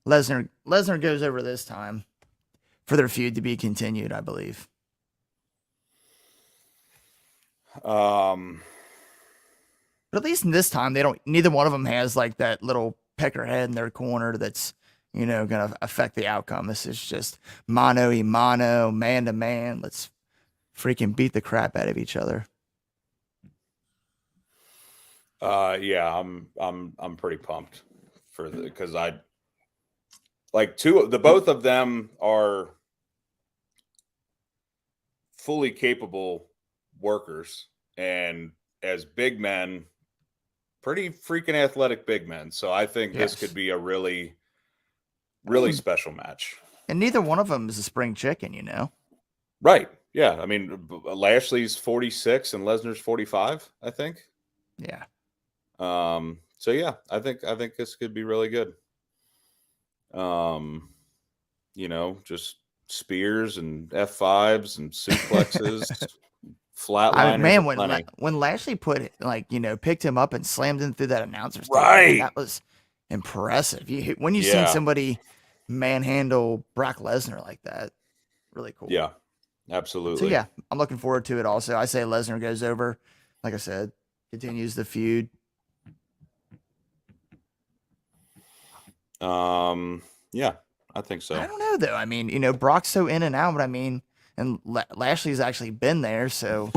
Speaker 1: Lesnar goes over this time for their feud to be continued, I believe.
Speaker 2: Um,
Speaker 1: But at least in this time, neither one of them has like that little peckerhead in their corner that's, going to affect the outcome. This is just mano y mano, man to man. Let's freaking beat the crap out of each other.
Speaker 2: yeah, I'm pretty pumped for because I like the both of them are fully capable workers and as big men, pretty freaking athletic big men. So I think this could
Speaker 1: Yes.
Speaker 2: be a really, really special match.
Speaker 1: And neither one of them is a spring chicken,
Speaker 2: Right. Yeah. I mean, Lashley's 46 and Lesnar's 45, I think.
Speaker 1: Yeah.
Speaker 2: So yeah, I think this could be really good. Just spears and F5s and suplexes, flatliners,
Speaker 1: Man,
Speaker 2: plenty.
Speaker 1: when Lashley picked him up and slammed him through that announcer's table,
Speaker 2: Right.
Speaker 1: that was impressive. When you seen
Speaker 2: Yeah.
Speaker 1: somebody manhandle Brock Lesnar like that, really cool.
Speaker 2: Yeah,
Speaker 1: So
Speaker 2: absolutely.
Speaker 1: yeah, I'm looking forward to it. Also, I say Lesnar goes over. Like I said, continues the feud.
Speaker 2: Yeah, I think so.
Speaker 1: I don't know though. I mean, Brock's so in and out. I mean, and Lashley's actually been there, so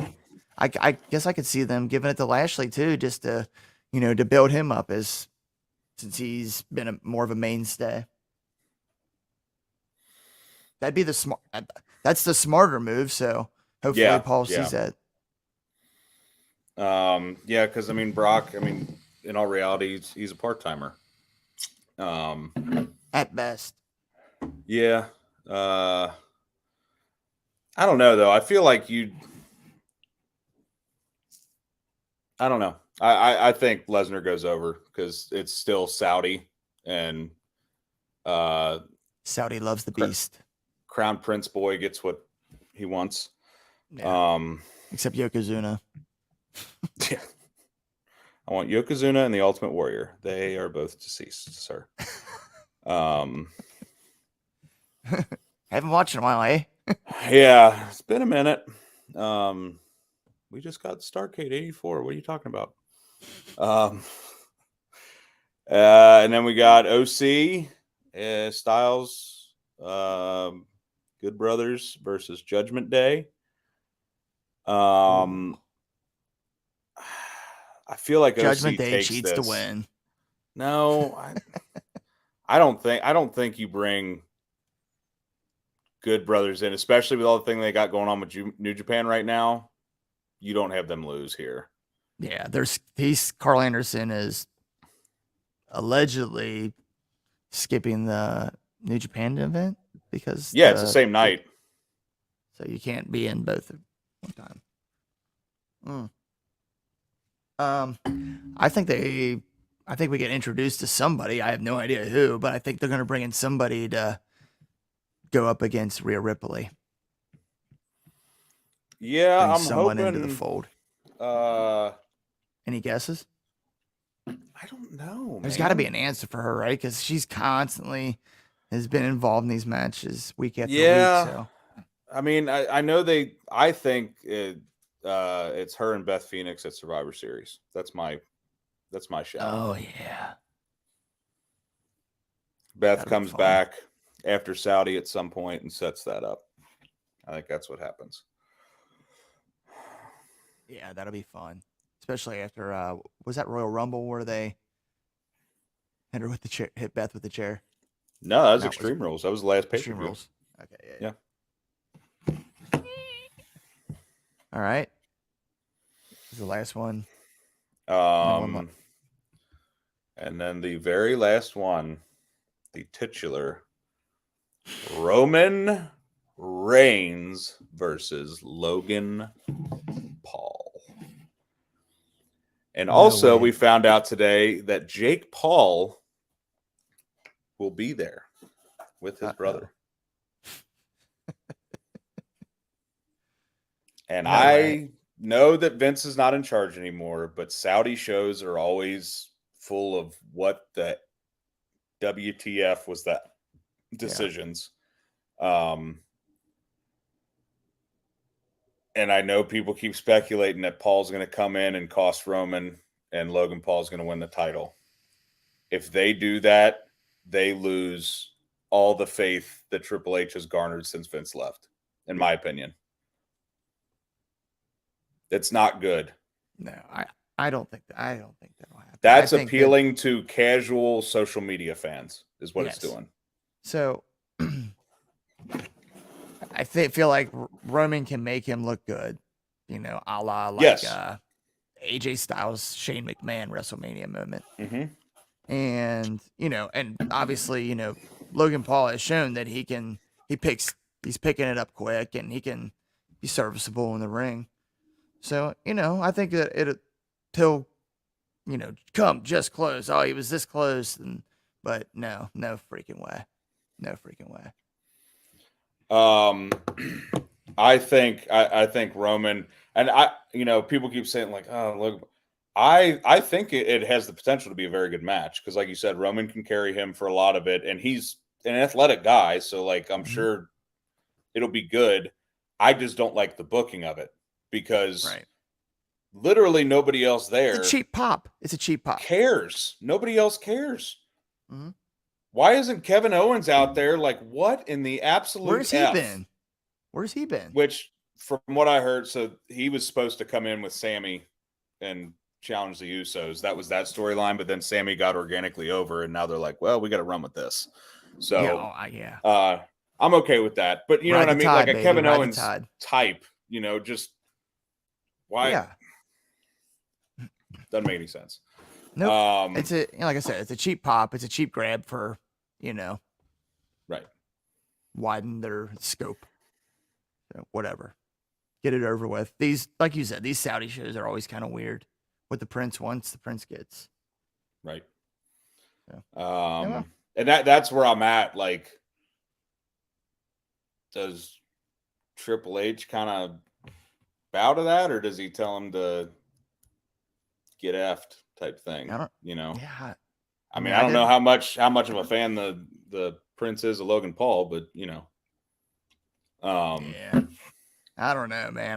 Speaker 1: I guess I could see them giving it to Lashley too, just to build him up since he's been more of a mainstay. That'd be that's the smarter move. So hopefully
Speaker 2: Yeah,
Speaker 1: Paul
Speaker 2: yeah.
Speaker 1: sees that.
Speaker 2: Yeah, because I mean, Brock. I mean, in all reality, he's a part timer.
Speaker 1: At best.
Speaker 2: Yeah. I don't know though. I feel like I don't know. I think Lesnar goes over because it's still Saudi and
Speaker 1: Saudi loves the beast.
Speaker 2: Crown Prince boy gets what he wants.
Speaker 1: Yeah. Except Yokozuna.
Speaker 2: Yeah. I want Yokozuna and the Ultimate Warrior. They are both deceased, sir.
Speaker 1: Haven't watched in a while, eh?
Speaker 2: Yeah, it's been a minute. We just got Starcade 84. What are you talking about? And then we got OC, Styles, Good Brothers versus Judgment Day. I feel like
Speaker 1: Judgment
Speaker 2: OC
Speaker 1: Day
Speaker 2: takes
Speaker 1: cheats
Speaker 2: this.
Speaker 1: to win.
Speaker 2: No, I don't think you bring Good Brothers in, especially with all the thing they got going on with New Japan right now. You don't have them lose here.
Speaker 1: Yeah, Carl Anderson is allegedly skipping the New Japan event because
Speaker 2: it's the same night,
Speaker 1: so you can't be in both at one time. I think we get introduced to somebody. I have no idea who, but I think they're going to bring in somebody to go up against Rhea Ripley.
Speaker 2: Yeah,
Speaker 1: Bring
Speaker 2: I'm
Speaker 1: someone
Speaker 2: hoping
Speaker 1: into the fold. Any guesses?
Speaker 2: I don't know.
Speaker 1: There's got to be an answer for her, right? Because she's constantly has been involved in these matches week after week. So,
Speaker 2: I mean, I know I think it's her and Beth Phoenix at Survivor Series. That's my shout.
Speaker 1: Oh yeah.
Speaker 2: Beth comes back after Saudi at some point and sets that up. I think that's what happens.
Speaker 1: Yeah, that'll be fun. Especially after was that Royal Rumble where they Hit her with the chair. Hit Beth with the chair.
Speaker 2: No, that was
Speaker 1: That
Speaker 2: Extreme Rules. That was the last
Speaker 1: Extreme
Speaker 2: pay-per-view.
Speaker 1: Rules. Okay.
Speaker 2: Yeah.
Speaker 1: All right. This is the last one.
Speaker 2: And then the very last one, the titular Roman Reigns versus Logan Paul. And also, we found out today that Jake Paul will be there with his brother. And I know that Vince is not in charge anymore, but Saudi shows are always full of what the WTF was that decisions. And I know people keep speculating that Paul's going to come in and cost Roman and Logan Paul's going to win the title. If they do that, they lose all the faith that Triple H has garnered since Vince left, in my opinion. It's not good.
Speaker 1: No, I don't think that'll happen.
Speaker 2: That's appealing to casual social media fans, is what it's doing.
Speaker 1: So I feel like Roman can make him look good, a la like AJ Styles, Shane McMahon WrestleMania moment.
Speaker 2: Mm-hmm.
Speaker 1: And and obviously, Logan Paul has shown that he's picking it up quick and he can be serviceable in the ring. So, I think that he'll come just close. Oh, he was this close. But no freaking way. No freaking way.
Speaker 2: I think Roman, and people keep saying like, oh, look, I think it has the potential to be a very good match. Cause like you said, Roman can carry him for a lot of it, and he's an athletic guy. So like, I'm sure it'll be good. I just don't like the booking of it. Because literally nobody else there.
Speaker 1: It's a cheap pop.
Speaker 2: Cares. Nobody else cares.
Speaker 1: Mm-hmm.
Speaker 2: Why isn't Kevin Owens out there? Like, what in the absolute
Speaker 1: Where's he been?
Speaker 2: Which, from what I heard, so he was supposed to come in with Sammy and challenge the Usos. That was that storyline, but then Sammy got organically over, and now they're like, well, we got to run with this. So, I'm okay with that. But you know what I mean? Like a Kevin Owens type, just why?
Speaker 1: Yeah.
Speaker 2: Doesn't make any sense.
Speaker 1: No, nope. It's like I said, it's a cheap pop. It's a cheap grab for,
Speaker 2: right.
Speaker 1: Widen their scope. So whatever. Get it over with. These, like you said, these Saudi shows are always kind of weird. What the prince wants, the prince gets.
Speaker 2: Right.
Speaker 1: So.
Speaker 2: And that's where I'm at. Like, does Triple H kind of bow to that, or does he tell him to get effed type thing?
Speaker 1: Yeah.
Speaker 2: I mean, I don't know how much of a fan the Prince is of Logan Paul, but
Speaker 1: I don't know, man.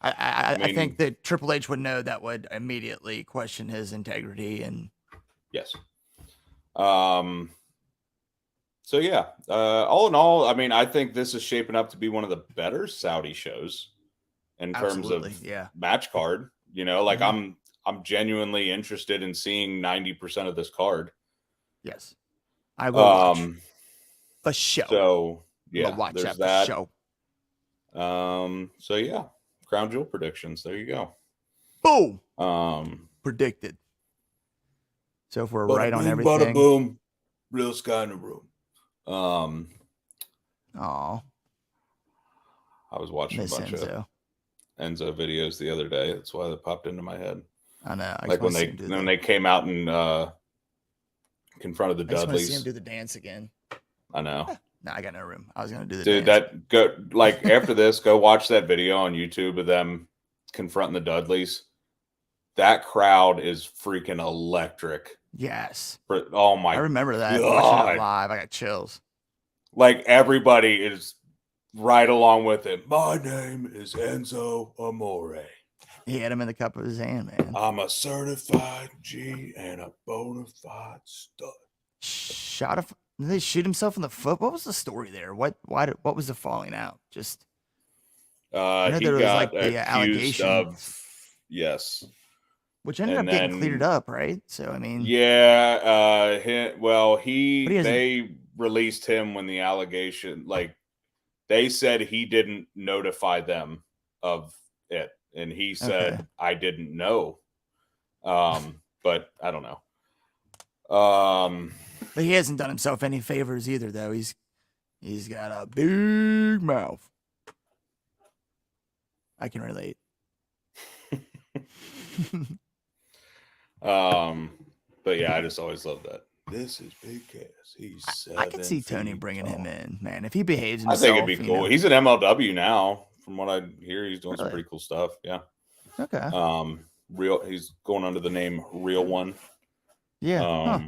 Speaker 1: I think that Triple H would know that would immediately question his integrity and
Speaker 2: yes. So yeah, all in all, I mean, I think this is shaping up to be one of the better Saudi shows in terms of match card. I'm genuinely interested in seeing 90% of this card.
Speaker 1: Yes, I will watch for sure.
Speaker 2: So yeah,
Speaker 1: watch
Speaker 2: there's
Speaker 1: that.
Speaker 2: For show. So yeah, Crown Jewel predictions. There you go.
Speaker 1: Boom. Predicted. So if we're right on everything.
Speaker 2: Bada boom. Real sky in the room.
Speaker 1: I
Speaker 2: was watching a bunch of Enzo videos the other day. That's why that popped into my head.
Speaker 1: I know.
Speaker 2: Like when they came out and confronted the Dudleys. I
Speaker 1: want to see him do the dance again.
Speaker 2: I know.
Speaker 1: No, I got no room. I was gonna do the
Speaker 2: dance. After this, go watch that video on YouTube of them confronting the Dudleys. That crowd is freaking electric.
Speaker 1: Yes.
Speaker 2: Oh my!
Speaker 1: I remember that. Watching it live, I got chills.
Speaker 2: Like everybody is right along with it. My name is Enzo Amore.
Speaker 1: He had him in the cup of his hand, man.
Speaker 3: I'm a certified G and a bona fide stud.
Speaker 1: Did they shoot himself in the foot? What was the story there? What was the falling out? Just
Speaker 2: he got accused of, yes.
Speaker 1: which ended
Speaker 2: And
Speaker 1: up getting
Speaker 2: then-
Speaker 1: cleared up, right? So I mean,
Speaker 2: Yeah.
Speaker 1: But he hasn't-
Speaker 2: They released him when the allegation, like, they said he didn't notify them of it, and he said,
Speaker 1: Okay.
Speaker 2: "I didn't know." But I don't know.
Speaker 1: but he hasn't done himself any favors either, though. He's got a big mouth. I can relate.
Speaker 2: But yeah, I just always love that. This is Big Cass. He's
Speaker 1: I could see
Speaker 2: 7
Speaker 1: Tony
Speaker 2: feet
Speaker 1: bringing him
Speaker 2: tall.
Speaker 1: in, man. If he behaves
Speaker 2: I
Speaker 1: himself,
Speaker 2: think it'd be
Speaker 1: you
Speaker 2: cool.
Speaker 1: know.
Speaker 2: He's an MLW now, from what I hear. He's doing some
Speaker 1: Really?
Speaker 2: pretty cool stuff. Yeah.
Speaker 1: Okay.
Speaker 2: He's going under the name Real One.
Speaker 1: Yeah. Huh.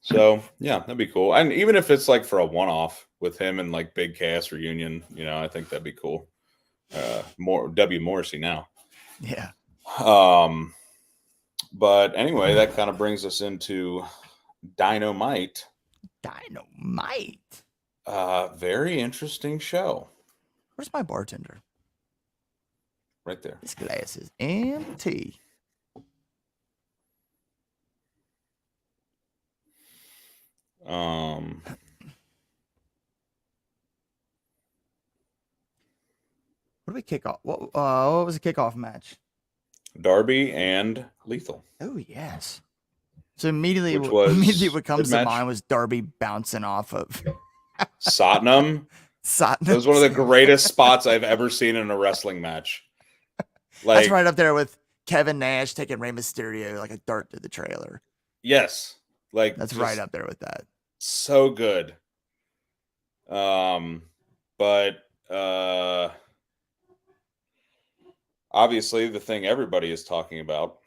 Speaker 2: So yeah, that'd be cool. And even if it's like for a one-off with him and like Big Cass reunion, you know, I think that'd be cool. More W Morrissey now.
Speaker 1: Yeah.
Speaker 2: But anyway, that kind of brings us into Dynamite.
Speaker 1: Dynamite.
Speaker 2: Very interesting show.
Speaker 1: Where's my bartender?
Speaker 2: Right there.
Speaker 1: This glass is empty. What do we kick off? What was the kickoff match?
Speaker 2: Darby and Lethal.
Speaker 1: Oh yes. So immediately,
Speaker 2: Which was
Speaker 1: what comes
Speaker 2: good
Speaker 1: to
Speaker 2: match.
Speaker 1: mind was Darby bouncing off of
Speaker 2: Satnam.
Speaker 1: Satnam.
Speaker 2: That was one of the greatest spots I've ever seen in a wrestling match. Like,
Speaker 1: That's right up there with Kevin Nash taking Rey Mysterio like a dart to the trailer.
Speaker 2: yes, like
Speaker 1: That's
Speaker 2: just
Speaker 1: right up there with that.
Speaker 2: so good. But obviously the thing everybody is talking about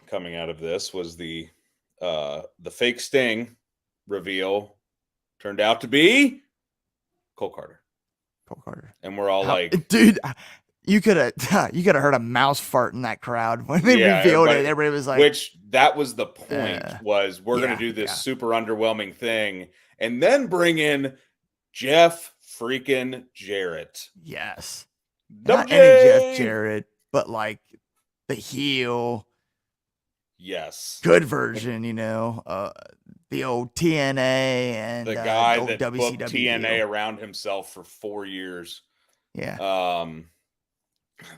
Speaker 2: coming out of this was the fake Sting reveal turned out to be Cole Carter.
Speaker 1: Cole Carter.
Speaker 2: And we're all like,
Speaker 1: dude, you could have heard a mouse fart in that crowd when they revealed it. Everybody was like,
Speaker 2: which that was the point, was we're going
Speaker 1: yeah,
Speaker 2: to do this super underwhelming thing and then bring in Jeff freaking Jarrett.
Speaker 1: yes.
Speaker 2: Double
Speaker 1: Not any Jeff
Speaker 2: J!
Speaker 1: Jarrett, but like the heel,
Speaker 2: Yes.
Speaker 1: good version, you know, the old TNA and
Speaker 2: The guy
Speaker 1: old
Speaker 2: that
Speaker 1: WCW
Speaker 2: booked TNA
Speaker 1: heel.
Speaker 2: around himself for 4 years.
Speaker 1: Yeah.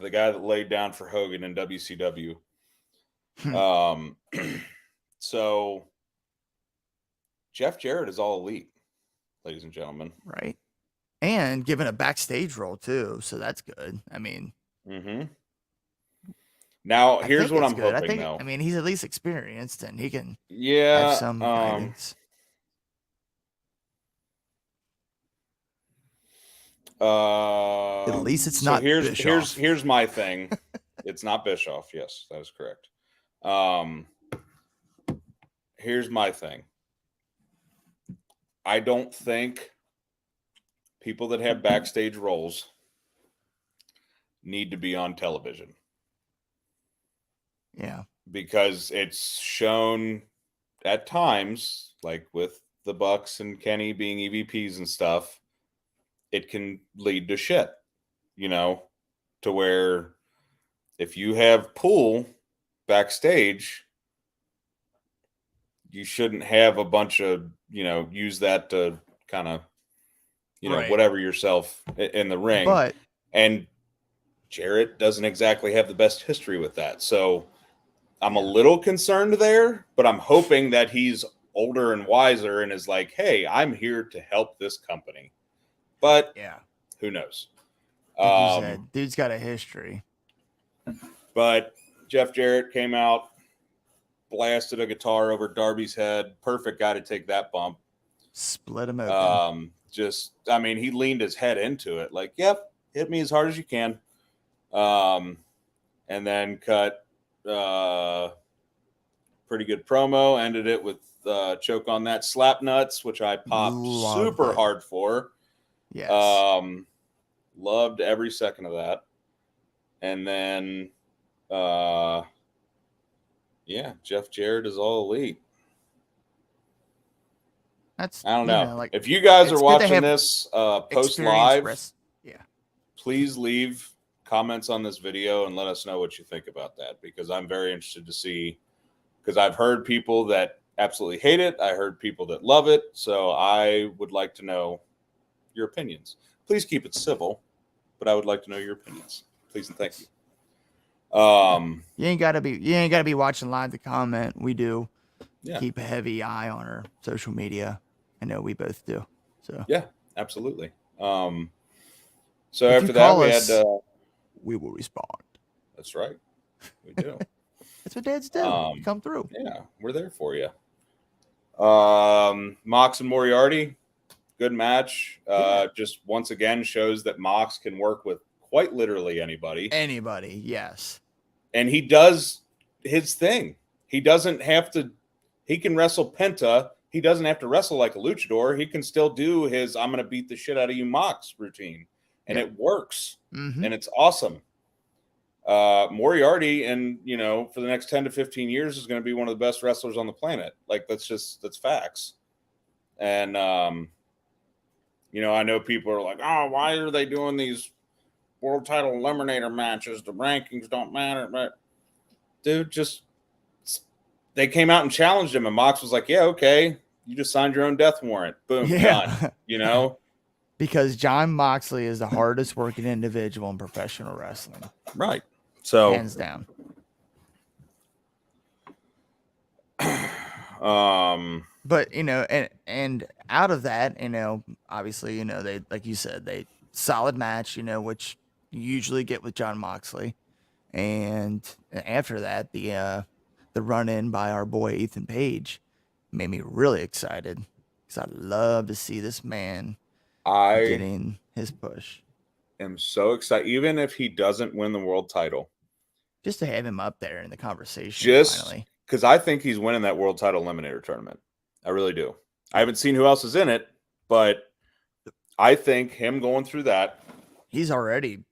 Speaker 2: The guy that laid down for Hogan in WCW. So Jeff Jarrett is all elite, ladies and gentlemen.
Speaker 1: Right. And given a backstage role too, so that's good. I mean,
Speaker 2: Now
Speaker 1: I
Speaker 2: here's
Speaker 1: think
Speaker 2: what
Speaker 1: it's
Speaker 2: I'm
Speaker 1: good.
Speaker 2: hoping
Speaker 1: I think,
Speaker 2: though.
Speaker 1: I mean, he's at least experienced and he can
Speaker 2: Yeah,
Speaker 1: have some guidance. At least it's not Bischoff.
Speaker 2: Here's my thing. It's not Bischoff. Yes, that is correct. Here's my thing. I don't think people that have backstage roles need to be on television.
Speaker 1: Yeah.
Speaker 2: Because it's shown at times, like with the Bucks and Kenny being EVPs and stuff, it can lead to shit, you know, to where if you have pool backstage, you shouldn't have a bunch of, you know, use that to kind of, you know, whatever yourself in the ring.
Speaker 1: But
Speaker 2: and Jarrett doesn't exactly have the best history with that. So I'm a little concerned there, but I'm hoping that he's older and wiser and is like, hey, I'm here to help this company. But
Speaker 1: yeah,
Speaker 2: who knows?
Speaker 1: Like you said, dude's got a history.
Speaker 2: But Jeff Jarrett came out, blasted a guitar over Darby's head. Perfect guy to take that bump.
Speaker 1: Split him open.
Speaker 2: I mean, he leaned his head into it. Like, yep, hit me as hard as you can. And then cut pretty good promo. Ended it with choke on that slap nuts, which I popped super hard for.
Speaker 1: Yes.
Speaker 2: Loved every second of that. And then, Jeff Jarrett is all elite. I don't know.
Speaker 1: Like,
Speaker 2: if you guys are watching this post live,
Speaker 1: yeah,
Speaker 2: please leave comments on this video and let us know what you think about that, because I'm very interested to see, because I've heard people that absolutely hate it. I heard people that love it. So I would like to know your opinions. Please keep it civil, but I would like to know your opinions. Please and thank you.
Speaker 1: You ain't gotta be watching live to comment. We do
Speaker 2: Yeah.
Speaker 1: keep a heavy eye on our social media. I know we both do. So
Speaker 2: Yeah, absolutely. So
Speaker 1: if
Speaker 2: after
Speaker 1: you
Speaker 2: that,
Speaker 1: call
Speaker 2: we
Speaker 1: us,
Speaker 2: had.
Speaker 1: we will respond.
Speaker 2: That's right. We do.
Speaker 1: That's what dads do. You come through.
Speaker 2: Yeah, we're there for you. Mox and Moriarty, good match. Just once again shows that Mox can work with quite literally anybody.
Speaker 1: Anybody, yes.
Speaker 2: And he does his thing. He doesn't have to. He can wrestle Penta. He doesn't have to wrestle like a luchador. He can still do his "I'm going to beat the shit out of you" Mox routine, and it works, and it's awesome. Moriarty, and for the next 10 to 15 years, is going to be one of the best wrestlers on the planet. Like that's facts. And I know people are like, "Oh, why are they doing these world title eliminator matches? The rankings don't matter." But dude, they came out and challenged him, and Mox was like, "Yeah, okay, you just signed your own death warrant. Boom, done."
Speaker 1: Because Jon Moxley is the hardest working individual in professional wrestling.
Speaker 2: Right. So
Speaker 1: hands down. But and out of that, obviously, they, like you said, they solid match, which you usually get with Jon Moxley. And after that, the run in by our boy Ethan Page made me really excited, because I'd love to see this man getting his push.
Speaker 2: I'm so excited, even if he doesn't win the world title,
Speaker 1: just to have him up there in the conversation. Finally,
Speaker 2: because I think he's winning that world title eliminator tournament. I really do. I haven't seen who else is in it, but I think him going through that,
Speaker 1: he's already,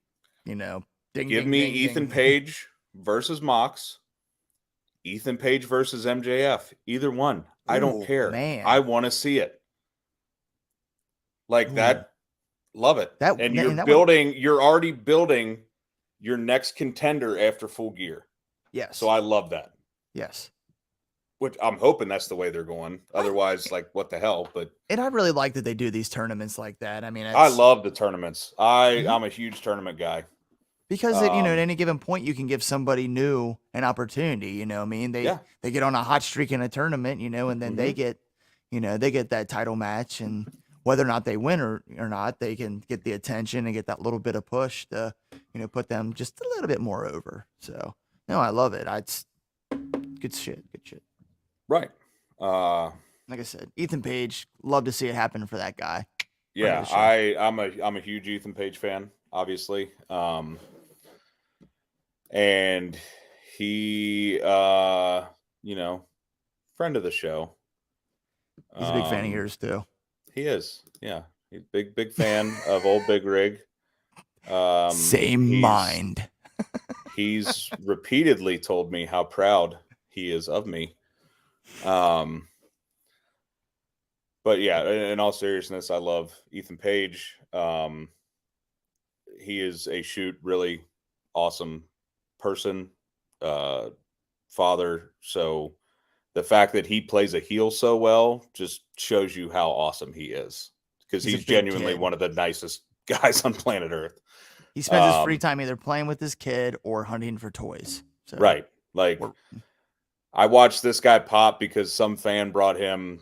Speaker 2: give me Ethan Page versus Mox, Ethan Page versus MJF, either one. I don't care.
Speaker 1: Man.
Speaker 2: I want to see it. Like that. Love it. You're already building your next contender after Full Gear.
Speaker 1: Yes.
Speaker 2: So I love that.
Speaker 1: Yes.
Speaker 2: Which I'm hoping that's the way they're going. Otherwise, like, what the hell? And
Speaker 1: I really like that they do these tournaments like that. I mean,
Speaker 2: I love the tournaments. I'm a huge tournament guy.
Speaker 1: Because at any given point, you can give somebody new an opportunity. I mean, they get on a hot streak in a tournament, and then they get that title match, and whether or not they win or not, they can get the attention and get that little bit of push to, put them just a little bit more over. So, no, I love it. It's good shit. Good shit.
Speaker 2: Right.
Speaker 1: Like I said, Ethan Page, love to see it happen for that guy.
Speaker 2: Yeah, I'm a huge Ethan Page fan, obviously. And he, friend of the show.
Speaker 1: He's a big fan of yours too.
Speaker 2: He is. Yeah. He's a big fan of old Big Rig.
Speaker 1: Same mind.
Speaker 2: He's repeatedly told me how proud he is of me. But yeah, in all seriousness, I love Ethan Page. He is a really awesome person, father. So the fact that he plays a heel so well just shows you how awesome he is, because he's genuinely one of the nicest guys on planet Earth.
Speaker 1: He spends his free time either playing with his kid or hunting for toys. So
Speaker 2: right. Like, I watched this guy pop because some fan brought him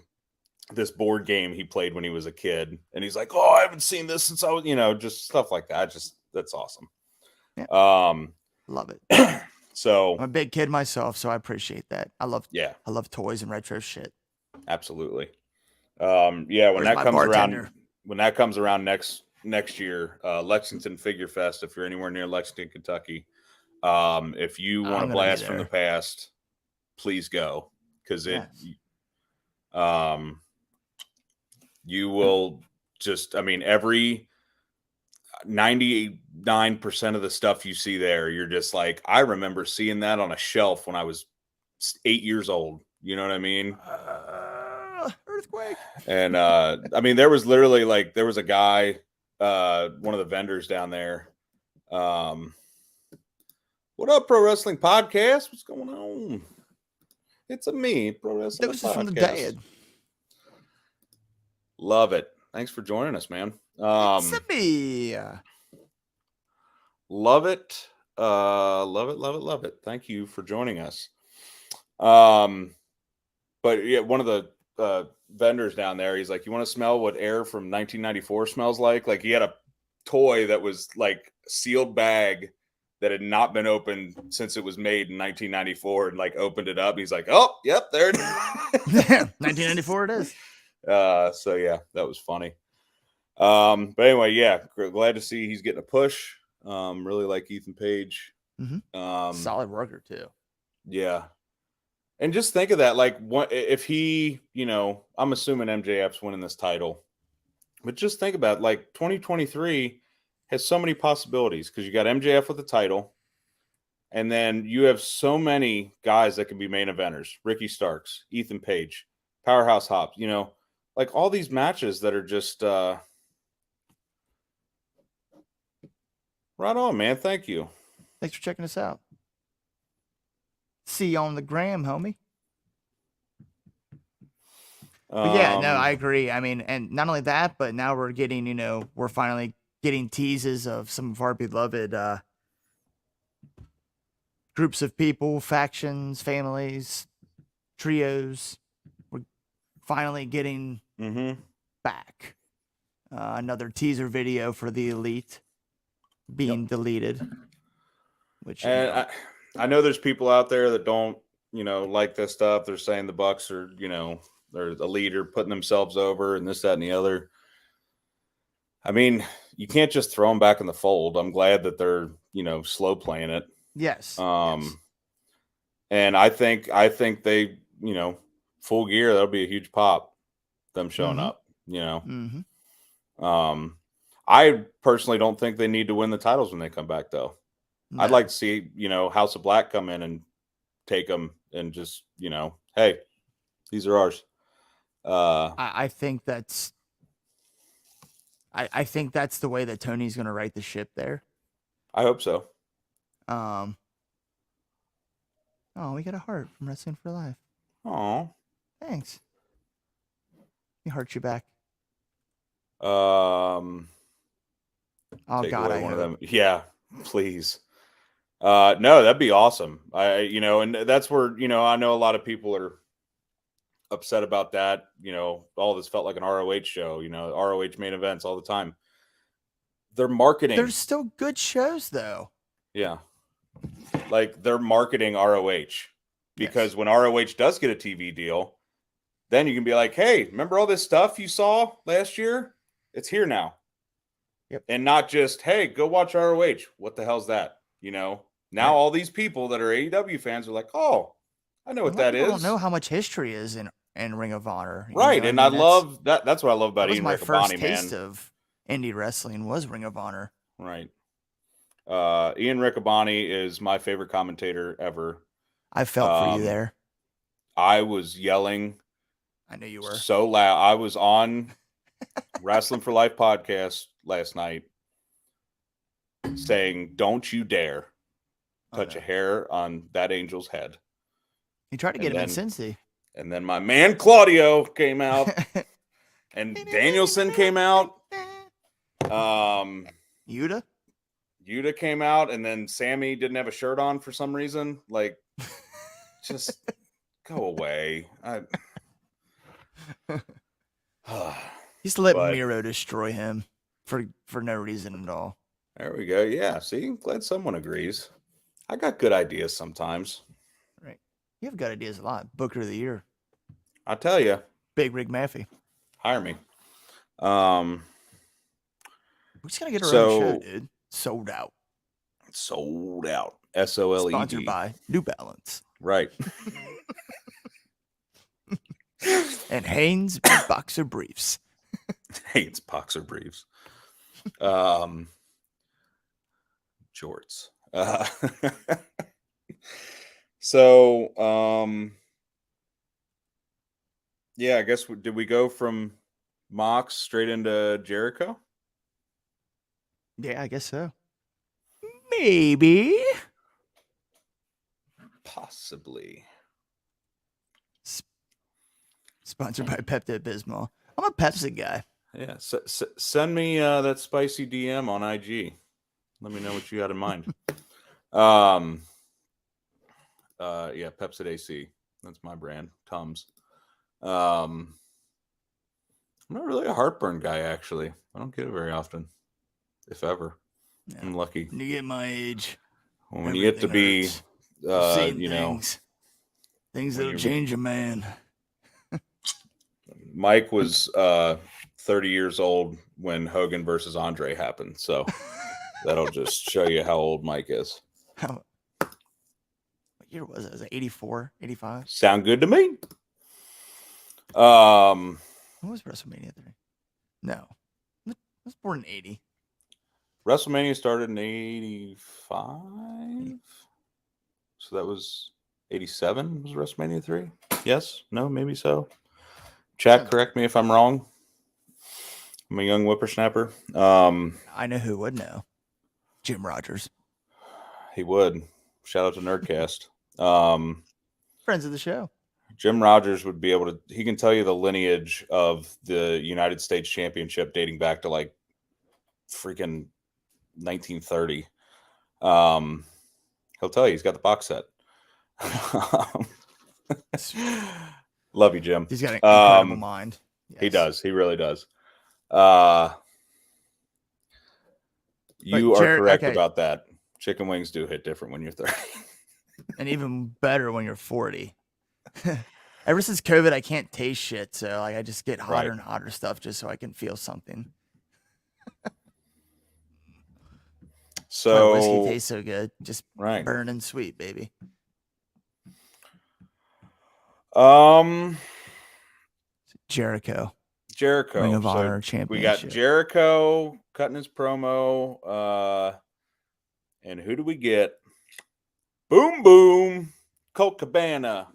Speaker 2: this board game he played when he was a kid. And he's like, "Oh, I haven't seen this since I was," just stuff like that. That's awesome.
Speaker 1: Yeah. Love it.
Speaker 2: So
Speaker 1: I'm a big kid myself, so I appreciate that. I love toys and retro shit.
Speaker 2: Absolutely. When that comes around next year, Lexington Figure Fest, if you're anywhere near Lexington, Kentucky, if you want to blast from the past, please go, because you will just, every 99% of the stuff you see there, you're just like, I remember seeing that on a shelf when I was 8 years old. You know what I mean?
Speaker 1: Earthquake.
Speaker 2: And there was literally there was a guy, one of the vendors down there. What up, Pro Wrestling Podcast? What's going on? It's a me, Pro Wrestling
Speaker 1: Doses
Speaker 2: Podcast.
Speaker 1: from the dad.
Speaker 2: Love it. Thanks for joining us, man.
Speaker 1: It's a me.
Speaker 2: Love it. Love it. Thank you for joining us. But yeah, one of the vendors down there, he's like, you want to smell what air from 1994 smells like? Like, he had a toy that was like sealed bag that had not been opened since it was made in 1994, and like opened it up. He's like, oh, yep, there it is.
Speaker 1: 1994 it is.
Speaker 2: So yeah, that was funny. But anyway, yeah, glad to see he's getting a push. Really like Ethan Page.
Speaker 1: Solid worker too.
Speaker 2: Yeah. And just think of that, like, what if he, I'm assuming MJF's winning this title, but just think about, like, 2023 has so many possibilities because you got MJF with the title, and then you have so many guys that can be main eventers: Ricky Starks, Ethan Page, Powerhouse Hobbs, like all these matches that are just right on, man. Thank you.
Speaker 1: Thanks for checking us out. See you on the gram, homie. But yeah, no, I agree. I mean, and not only that, but now we're getting, we're finally getting teases of some of our beloved groups of people, factions, families, trios. We're finally getting back. Another teaser video for the Elite being deleted. Which
Speaker 2: and I know there's people out there that don't, like this stuff. They're saying the Bucks are, they're a leader putting themselves over and this, that, and the other. I mean, you can't just throw them back in the fold. I'm glad that they're, slow playing it.
Speaker 1: Yes.
Speaker 2: And I think they, full gear, that'll be a huge pop, them showing up, I personally don't think they need to win the titles when they come back, though. No. I'd like to see, House of Black come in and take them and just, hey, these are ours.
Speaker 1: I think that's I think that's the way that Tony's going to right the ship there.
Speaker 2: I hope so.
Speaker 1: Oh, we got a heart from Wrestling for Life.
Speaker 2: Oh,
Speaker 1: thanks. He heart you back.
Speaker 2: Oh God,
Speaker 1: I
Speaker 2: one
Speaker 1: hope.
Speaker 2: of them. Yeah, please. No, that'd be awesome. And that's where, I know a lot of people are upset about that. All this felt like an ROH show, ROH main events all the time. They're marketing.
Speaker 1: There's still good shows though.
Speaker 2: Yeah. Like, they're marketing ROH because when ROH does get a TV deal, then you can be like, hey, remember all this stuff you saw last year? It's here now.
Speaker 1: Yep.
Speaker 2: And not just, hey, go watch ROH. What the hell's that? Now all these people that are AEW fans are like, oh, I know what that is. I don't
Speaker 1: know how much history is in Ring of Honor.
Speaker 2: Right. And I love that. That's what I love about Ian Riccaboni, man.
Speaker 1: My first taste of indie wrestling was Ring of Honor.
Speaker 2: Right. Ian Riccaboni is my favorite commentator ever.
Speaker 1: I felt for you there.
Speaker 2: I was yelling.
Speaker 1: I knew you were.
Speaker 2: So loud. I was on Wrestling for Life podcast last night saying, don't you dare touch a hair on that angel's head.
Speaker 1: He tried to get him in Cincy.
Speaker 2: And then my man Claudio came out. And Danielson came out.
Speaker 1: Yuta
Speaker 2: came out, and then Sammy didn't have a shirt on for some reason. Like, just go away.
Speaker 1: He's letting Miro destroy him for no reason at all.
Speaker 2: There we go. Yeah, see? Glad someone agrees. I got good ideas sometimes.
Speaker 1: Right. You have good ideas a lot. Booker of the Year.
Speaker 2: I tell you.
Speaker 1: Big Rig Maffey.
Speaker 2: Hire me.
Speaker 1: We're just going to get our own show, dude. Sold out.
Speaker 2: Sold out. SOLED.
Speaker 1: Sponsored by New Balance.
Speaker 2: Right.
Speaker 1: And Hanes Boxer Briefs.
Speaker 2: Hanes Boxer Briefs. Jorts. Yeah, I guess, did we go from Mox straight into Jericho?
Speaker 1: Yeah, I guess so. Maybe.
Speaker 2: Possibly.
Speaker 1: Sponsored by Pepto-Bismol. I'm a Pepsi guy.
Speaker 2: Yeah. Send me that spicy DM on IG. Let me know what you got in mind. Yeah, Pepsi AC. That's my brand. Tums. I'm not really a heartburn guy, actually. I don't get it very often, if ever.
Speaker 1: Yeah.
Speaker 2: I'm lucky.
Speaker 1: When you get my age,
Speaker 2: When you get to be,
Speaker 1: seeing
Speaker 2: you know,
Speaker 1: things that'll change a man.
Speaker 2: Mike was 30 years old when Hogan versus Andre happened. So that'll just show you how old Mike is.
Speaker 1: What year was it? Was it 84, 85?
Speaker 2: Sound good to me?
Speaker 1: When was WrestleMania 3? No. I was born in 80.
Speaker 2: WrestleMania started in 85. So that was 87 was WrestleMania 3? Yes? No? Maybe so. Chat, correct me if I'm wrong. I'm a young whippersnapper.
Speaker 1: I know who would know. Jim Rogers.
Speaker 2: He would. Shout out to Nerdcast.
Speaker 1: Friends of the show.
Speaker 2: Jim Rogers would be able to, he can tell you the lineage of the United States Championship dating back to like freaking 1930. He'll tell you he's got the box set. Love you, Jim.
Speaker 1: He's got an incredible mind. Yes.
Speaker 2: He does. He really does. You are correct about that. Chicken wings do hit different when you're 30.
Speaker 1: And even better when you're 40. Ever since COVID, I can't taste shit. So like I just get hotter and hotter stuff just so I can feel something.
Speaker 2: So
Speaker 1: whiskey tastes so good. Just burning sweet, baby. Jericho. Ring of Honor Championship.
Speaker 2: We got Jericho cutting his promo. And who do we get? Boom, boom. Colt Cabana.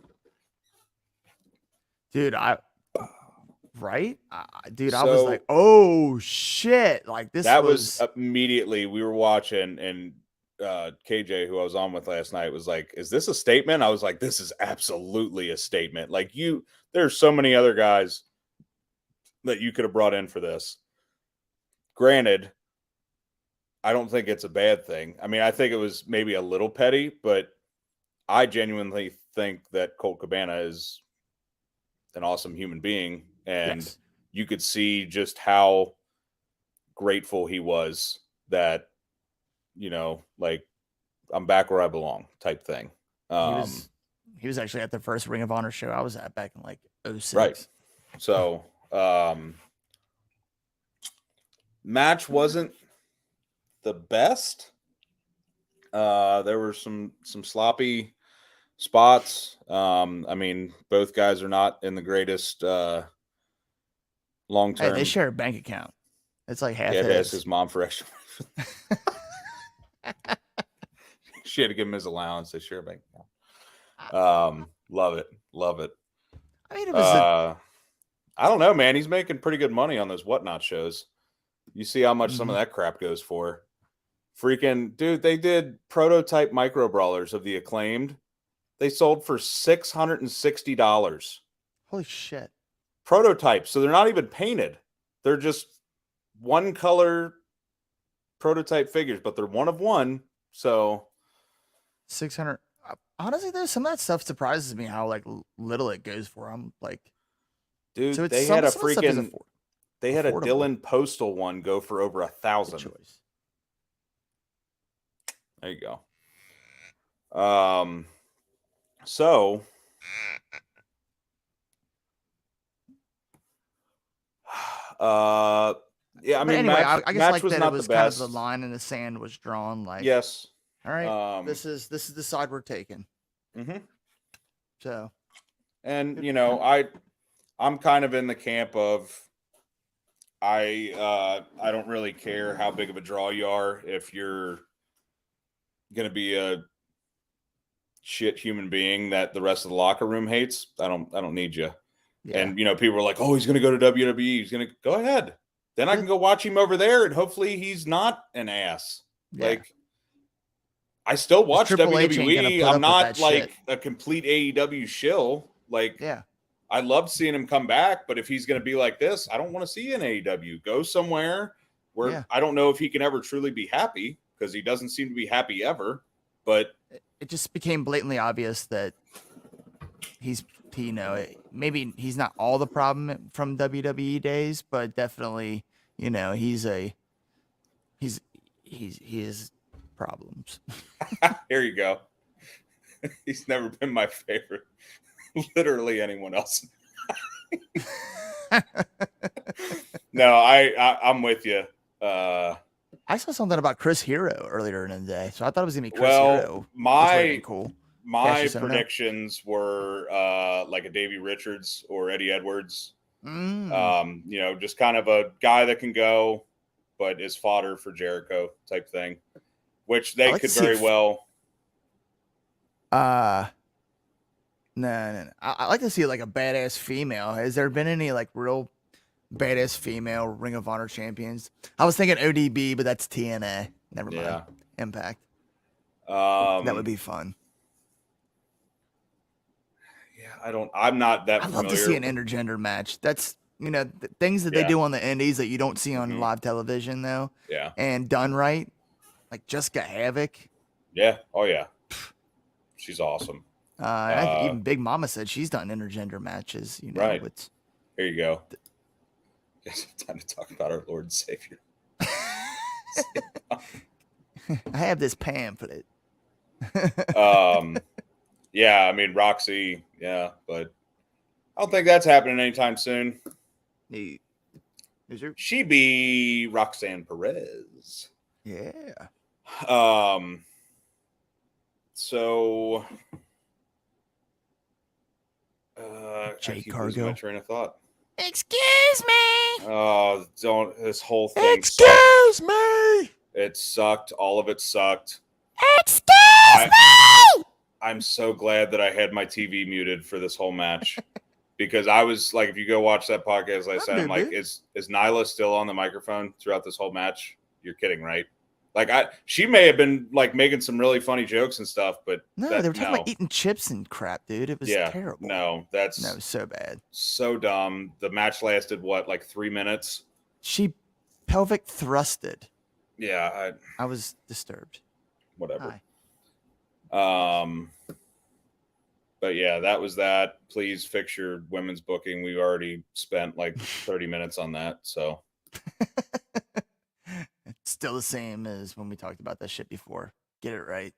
Speaker 1: Dude, I was like, oh shit. Like
Speaker 2: that was immediately we were watching, and KJ, who I was on with last night, was like, is this a statement? I was like, this is absolutely a statement. Like there's so many other guys that you could have brought in for this. Granted, I don't think it's a bad thing. I mean, I think it was maybe a little petty, but I genuinely think that Colt Cabana is an awesome human being. And you could see just how grateful he was that, you know, like I'm back where I belong type thing.
Speaker 1: He was actually at the first Ring of Honor show I was at back in like 06.
Speaker 2: Right. So, match wasn't the best. There were some sloppy spots. I mean, both guys are not in the greatest long term.
Speaker 1: Hey, they share a bank account. It's like half.
Speaker 2: Yeah, to ask his mom for extra. She had to give him his allowance. They share a bank account. Love it.
Speaker 1: I mean, it was.
Speaker 2: I don't know, man. He's making pretty good money on those Whatnot shows. You see how much some of that crap goes for. Freaking dude, they did prototype micro brawlers of the Acclaimed. They sold for $660.
Speaker 1: Holy shit.
Speaker 2: Prototypes. So they're not even painted. They're just one color prototype figures, but they're one of one. So
Speaker 1: 600. Honestly, though, some of that stuff surprises me how like little it goes for. I'm like,
Speaker 2: dude,
Speaker 1: so
Speaker 2: they had a
Speaker 1: freaking.
Speaker 2: They had a Dylan Postal one go for over 1,000. There you go. So yeah, I mean,
Speaker 1: anyway,
Speaker 2: match,
Speaker 1: I guess
Speaker 2: match
Speaker 1: like
Speaker 2: was
Speaker 1: that
Speaker 2: not
Speaker 1: it was
Speaker 2: the
Speaker 1: kind
Speaker 2: best.
Speaker 1: of the line in the sand was drawn. Like,
Speaker 2: yes,
Speaker 1: all right, this is the side we're taking.
Speaker 2: Mm-hmm.
Speaker 1: So,
Speaker 2: and you know, I'm kind of in the camp of I don't really care how big of a draw you are if you're gonna be a shit human being that the rest of the locker room hates. I don't need you. Yeah. And you know, people are like, oh, he's gonna go to WWE. He's gonna go ahead. Then I can go watch him over there, and hopefully he's not an ass. Yeah. Like, I still watch
Speaker 1: Triple H ain't gonna
Speaker 2: WWE.
Speaker 1: put up
Speaker 2: I'm
Speaker 1: with
Speaker 2: not
Speaker 1: that
Speaker 2: like
Speaker 1: shit.
Speaker 2: a complete AEW shill. Like,
Speaker 1: Yeah.
Speaker 2: I loved seeing him come back, but if he's going to be like this, I don't want to see an AEW. Go somewhere where I don't know if he can ever truly be happy, because he doesn't seem to be happy ever. But
Speaker 1: it just became blatantly obvious that maybe he's not all the problem from WWE days, but definitely, he has problems.
Speaker 2: here you go. He's never been my favorite. Literally anyone else. No, I'm with you.
Speaker 1: I saw something about Chris Hero earlier in the day, so I thought it was gonna be Chris Hero.
Speaker 2: My
Speaker 1: cool.
Speaker 2: predictions were like a Davey Richards or Eddie Edwards. Just kind of a guy that can go, but is fodder for Jericho type thing, which they could very well.
Speaker 1: No. I like to see like a badass female. Has there been any like real badass female Ring of Honor champions? I was thinking ODB, but that's TNA. Never mind.
Speaker 2: Yeah.
Speaker 1: Impact. That would be fun.
Speaker 2: Yeah, I'm not that familiar.
Speaker 1: I'd love to see an intergender match. That's the things that they do on the indies that you don't see on live television though.
Speaker 2: Yeah.
Speaker 1: And done right, like Jessica Havoc.
Speaker 2: Yeah. Oh yeah. She's awesome.
Speaker 1: I think even Big Mama said she's done intergender matches.
Speaker 2: Right. Here you go. Yes, time to talk about our Lord and Savior.
Speaker 1: I have this pamphlet.
Speaker 2: Yeah, I mean Roxy, yeah, but I don't think that's happening anytime soon.
Speaker 1: Is there?
Speaker 2: She be Roxanne Perez.
Speaker 1: Yeah.
Speaker 2: So
Speaker 1: Jay
Speaker 2: Cargill. My train of thought.
Speaker 1: Excuse me.
Speaker 2: Oh, this whole thing.
Speaker 1: Excuse me.
Speaker 2: It sucked. All of it sucked.
Speaker 1: Excuse me.
Speaker 2: I'm so glad that I had my TV muted for this whole match, because I was like, if you go watch that podcast, like I said, I'm like, is Nyla still on the microphone throughout this whole match? You're kidding, right? Like she may have been like making some really funny jokes and stuff, but
Speaker 1: no, they were talking about eating chips and crap, dude. It was terrible.
Speaker 2: No, it
Speaker 1: was so bad,
Speaker 2: so dumb. The match lasted like 3 minutes.
Speaker 1: She pelvic thrusted.
Speaker 2: Yeah,
Speaker 1: I was disturbed.
Speaker 2: Whatever. Hi. But yeah, that was that. Please fix your women's booking. We've already spent like 30 minutes on that, so.
Speaker 1: It's still the same as when we talked about that shit before. Get it right.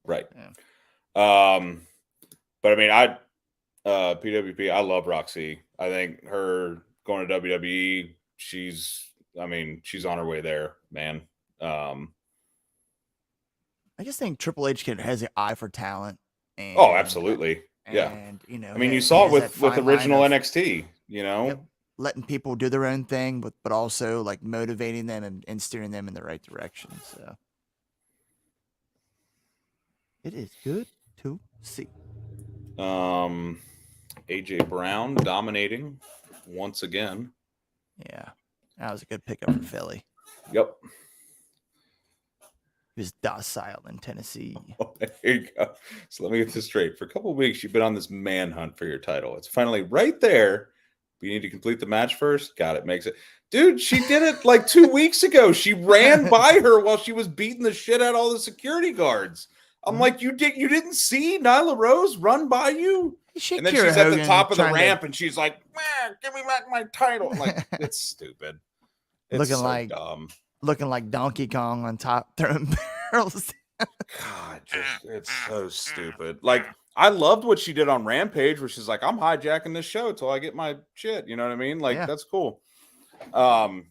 Speaker 2: Right. Yeah. But I mean, PWP, I love Roxy. I think her going to WWE, she's on her way there, man.
Speaker 1: I just think Triple H has an eye for talent. And,
Speaker 2: absolutely. Yeah.
Speaker 1: And,
Speaker 2: I mean, you saw it with original NXT, Yep.
Speaker 1: Letting people do their own thing, but also like motivating them and steering them in the right direction. So it is good to see.
Speaker 2: AJ Brown dominating once again.
Speaker 1: Yeah, that was a good pickup for Philly.
Speaker 2: Yep.
Speaker 1: He was docile in Tennessee.
Speaker 2: Oh, there you go. So let me get this straight. For a couple of weeks, you've been on this manhunt for your title. It's finally right there. But you need to complete the match first. Got it. Makes it. Dude, she did it like 2 weeks ago. She ran by her while she was beating the shit out of all the security guards. I'm like, you didn't see Nyla Rose run by you? And then she's at the top of the ramp and she's like, man, give me back my title. I'm like, it's stupid. It's
Speaker 1: looking
Speaker 2: so
Speaker 1: like
Speaker 2: dumb.
Speaker 1: Looking like Donkey Kong on top throwing barrels.
Speaker 2: God, it's so stupid. Like, I loved what she did on Rampage, where she's like, I'm hijacking this show till I get my shit. You know what I mean? Like, that's cool. But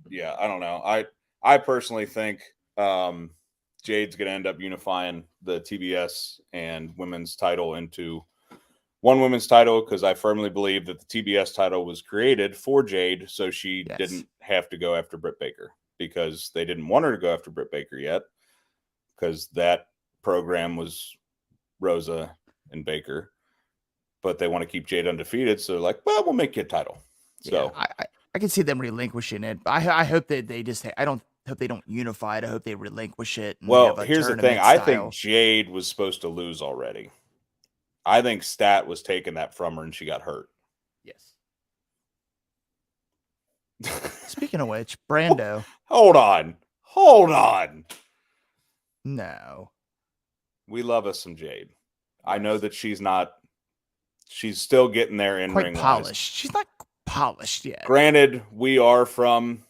Speaker 2: yeah, I don't know. I personally think Jade's going to end up unifying the TBS and women's title into one women's title, because I firmly believe that the TBS title was created for Jade, so she didn't have to go after Britt Baker, because they didn't want her to go after Britt Baker yet, because that program was Rosa and Baker, but they want to keep Jade undefeated, so they're like, well, we'll make you a title. So
Speaker 1: I can see them relinquishing it. I hope that they just. I don't hope they don't unify it. I hope they relinquish it. And
Speaker 2: Well,
Speaker 1: have a
Speaker 2: here's the thing.
Speaker 1: tournament
Speaker 2: I
Speaker 1: style.
Speaker 2: think Jade was supposed to lose already. I think Stat was taking that from her and she got hurt.
Speaker 1: Yes. Speaking of which, Brando.
Speaker 2: Hold on.
Speaker 1: No.
Speaker 2: We love us some Jade.
Speaker 1: Yes.
Speaker 2: I know that she's still getting there in
Speaker 1: quite
Speaker 2: ring
Speaker 1: polished.
Speaker 2: wise.
Speaker 1: She's not polished yet.
Speaker 2: Granted, we are from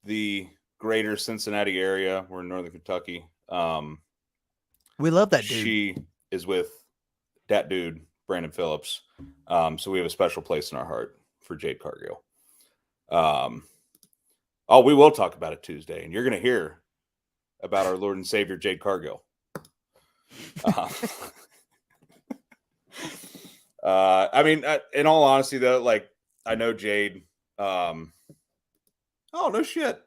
Speaker 2: the greater Cincinnati area. We're in Northern Kentucky.
Speaker 1: We love that dude.
Speaker 2: She is with that dude, Brandon Phillips. So we have a special place in our heart for Jade Cargill. We will talk about it Tuesday, and you're going to hear about our Lord and Savior, Jade Cargill. I mean, in all honesty, though, like, I know Jade. Oh, no shit.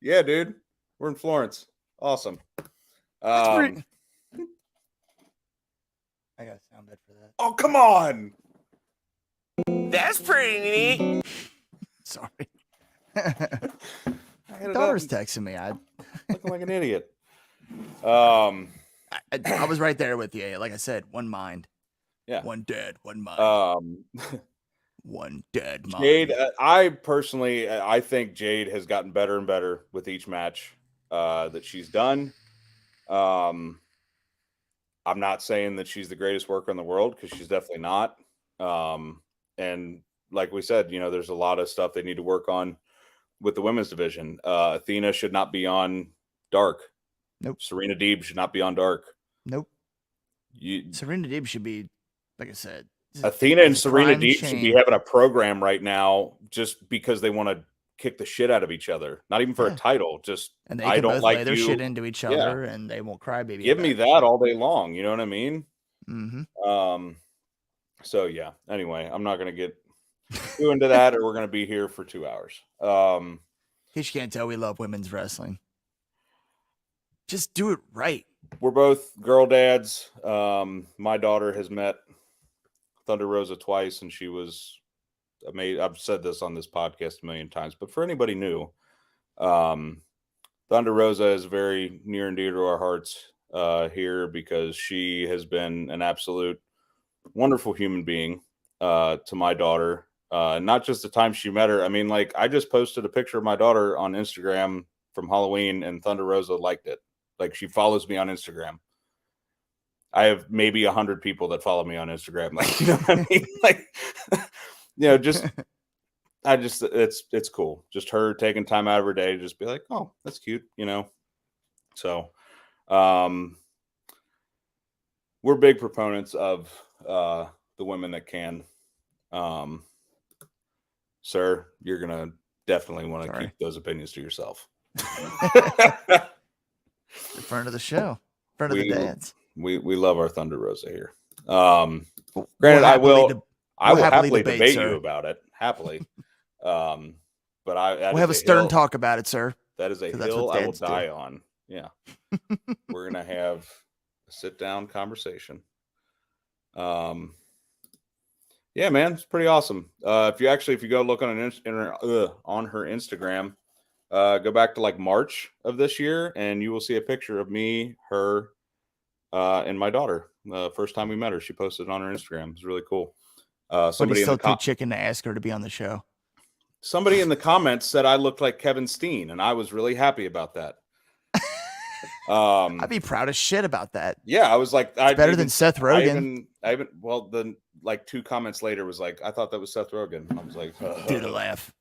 Speaker 2: Yeah, dude. We're in Florence. Awesome.
Speaker 1: I got a sound bit for that.
Speaker 2: Oh, come on.
Speaker 4: That's pretty neat.
Speaker 1: Sorry.
Speaker 2: My
Speaker 1: daughter's texting me.
Speaker 2: looking like an idiot.
Speaker 1: I was right there with you. Like I said, one mind.
Speaker 2: Yeah.
Speaker 1: One dead, one mind. One dead mind.
Speaker 2: Jade, I think Jade has gotten better and better with each match that she's done. I'm not saying that she's the greatest worker in the world, because she's definitely not. And like we said, there's a lot of stuff they need to work on with the women's division. Athena should not be on Dark.
Speaker 1: Nope.
Speaker 2: Serena Deeb should not be on Dark.
Speaker 1: Nope. Serena Deeb should be, like I said.
Speaker 2: Athena and Serena Deeb
Speaker 1: chain.
Speaker 2: should be having a program right now just because they want to kick the shit out of each other. Not even for a title. Just,
Speaker 1: and they
Speaker 2: I
Speaker 1: can
Speaker 2: don't
Speaker 1: both
Speaker 2: like
Speaker 1: lay their
Speaker 2: you.
Speaker 1: shit into each other, and they won't cry baby.
Speaker 2: Give me that all day long. You know what I mean?
Speaker 1: Mm-hmm.
Speaker 2: So yeah. Anyway, I'm not gonna get too into that, or we're gonna be here for 2 hours.
Speaker 1: In case you can't tell, we love women's wrestling. Just do it right.
Speaker 2: We're both girl dads. My daughter has met Thunder Rosa twice, and she was amazing. I've said this on this podcast a million times, but for anybody new, Thunder Rosa is very near and dear to our hearts here, because she has been an absolute wonderful human being to my daughter. Not just the time she met her. I mean, like, I just posted a picture of my daughter on Instagram from Halloween, and Thunder Rosa liked it. Like, she follows me on Instagram. I have maybe 100 people that follow me on Instagram. Like, you know what I mean? Like, it's cool. Just her taking time out of her day to just be like, oh, that's cute, So, we're big proponents of the women that can. Sir, you're gonna definitely want to keep those opinions to yourself.
Speaker 1: In front of the show, in front of the dads.
Speaker 2: We love our Thunder Rosa here. Granted, I will happily debate you about it. Happily. But
Speaker 1: we'll have a stern talk about it, sir.
Speaker 2: That is a hill I will die on. Yeah. We're gonna have a sit down conversation. Yeah, man, it's pretty awesome. If you go look on her Instagram, go back to like March of this year, and you will see a picture of me, her, and my daughter. The first time we met her, she posted it on her Instagram. It's really cool. Somebody
Speaker 1: still too chicken to ask her to be on the show.
Speaker 2: Somebody in the comments said I looked like Kevin Steen, and I was really happy about that.
Speaker 1: I'd be proud as shit about that.
Speaker 2: Yeah, I was like,
Speaker 1: better than Seth Rogen.
Speaker 2: Then like 2 comments later was like, I thought that was Seth Rogen. I was like,
Speaker 1: do the laugh.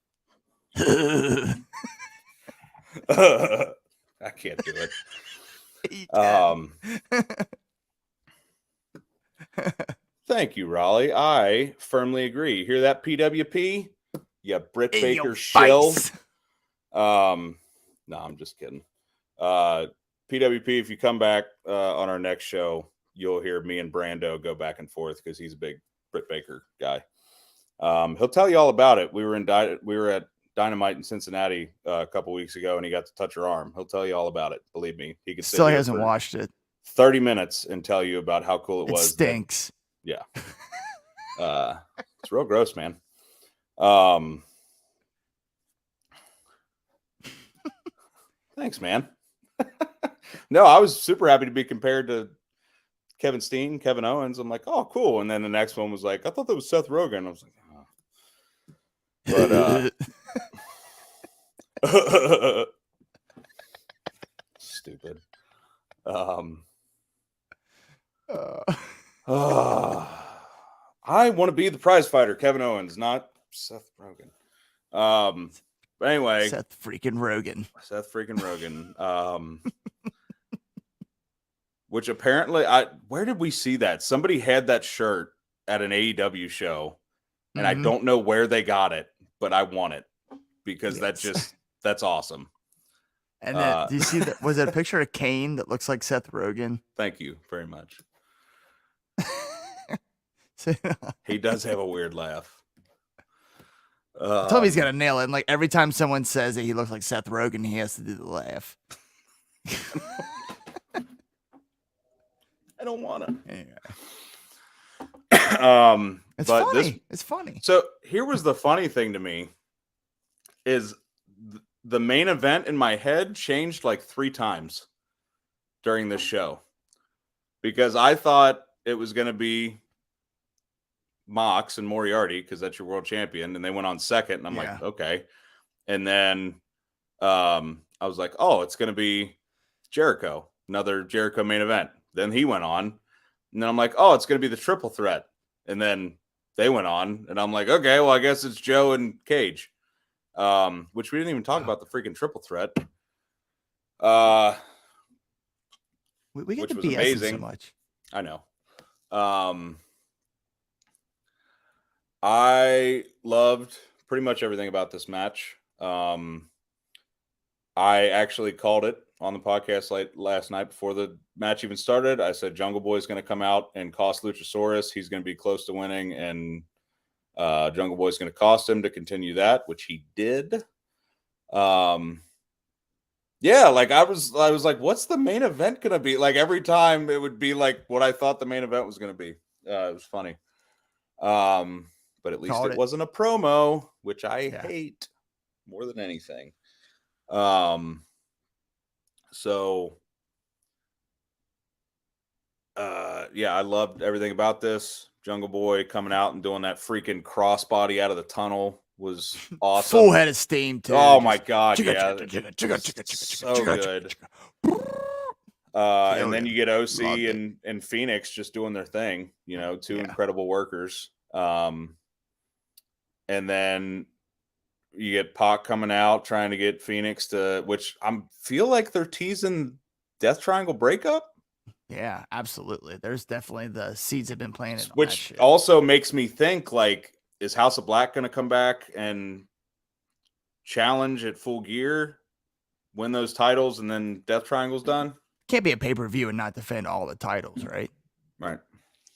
Speaker 2: I can't do it. Thank you, Raleigh. I firmly agree. Hear that, PWP? Yeah, Britt Baker shill. No, I'm just kidding. PWP, if you come back on our next show, you'll hear me and Brando go back and forth, because he's a big Britt Baker guy. He'll tell you all about it. We were at Dynamite in Cincinnati a couple weeks ago, and he got to touch her arm. He'll tell you all about it. Believe me, he could.
Speaker 1: Still hasn't watched it.
Speaker 2: 30 minutes and tell you about how cool it was.
Speaker 1: It stinks.
Speaker 2: Yeah. It's real gross, man. Thanks, man. No, I was super happy to be compared to Kevin Steen, Kevin Owens. I'm like, oh, cool. And then the next one was like, I thought that was Seth Rogen. I was like, oh. But stupid. I want to be the prize fighter, Kevin Owens, not Seth Rogen. But anyway,
Speaker 1: Seth freaking Rogen.
Speaker 2: Which apparently, where did we see that? Somebody had that shirt at an AEW show, and I don't know where they got it, but I want it because that's awesome.
Speaker 1: And then, do you see that? Was it a picture of Kane that looks like Seth Rogen?
Speaker 2: Thank you very much. He does have a weird laugh.
Speaker 1: Tell me he's gonna nail it. And like every time someone says that he looks like Seth Rogen, he has to do the laugh.
Speaker 2: I don't want to.
Speaker 1: Anyway. It's
Speaker 2: but
Speaker 1: funny. It's funny.
Speaker 2: So here was the funny thing to me is the main event in my head changed like 3 times during this show because I thought it was going to be Mox and Moriarty because that's your world champion, and they went on second, and I'm like, okay. And then I was like, oh, it's going to be Jericho, another Jericho main event. Then he went on, and then I'm like, oh, it's going to be the triple threat. And then they went on, and I'm like, okay, well, I guess it's Joe and Cage, which we didn't even talk about the freaking triple threat.
Speaker 1: We get
Speaker 2: which
Speaker 1: to
Speaker 2: was
Speaker 1: BS
Speaker 2: amazing.
Speaker 1: So much.
Speaker 2: I know. I loved pretty much everything about this match. I actually called it on the podcast last night before the match even started. I said Jungle Boy is going to come out and cost Luchasaurus. He's going to be close to winning, and Jungle Boy is going to cost him to continue that, which he did. Yeah, like I was like, what's the main event going to be? Like every time it would be like what I thought the main event was going to be. It was funny. But at least it wasn't a promo, which I hate more than anything. So I loved everything about this. Jungle Boy coming out and doing that freaking crossbody out of the tunnel was awesome.
Speaker 1: Full head of steam too.
Speaker 2: Oh my god, yeah. So good. And then you get OC and Phoenix just doing their thing, you know, 2 incredible workers. And then you get Pac coming out trying to get Phoenix to, which I feel like they're teasing Death Triangle breakup.
Speaker 1: Yeah, absolutely. There's definitely the seeds have been planted.
Speaker 2: Which also makes me think, like, is House of Black going to come back and challenge at Full Gear, win those titles, and then Death Triangle's done?
Speaker 1: Can't be a pay-per-view and not defend all the titles, right?
Speaker 2: Right.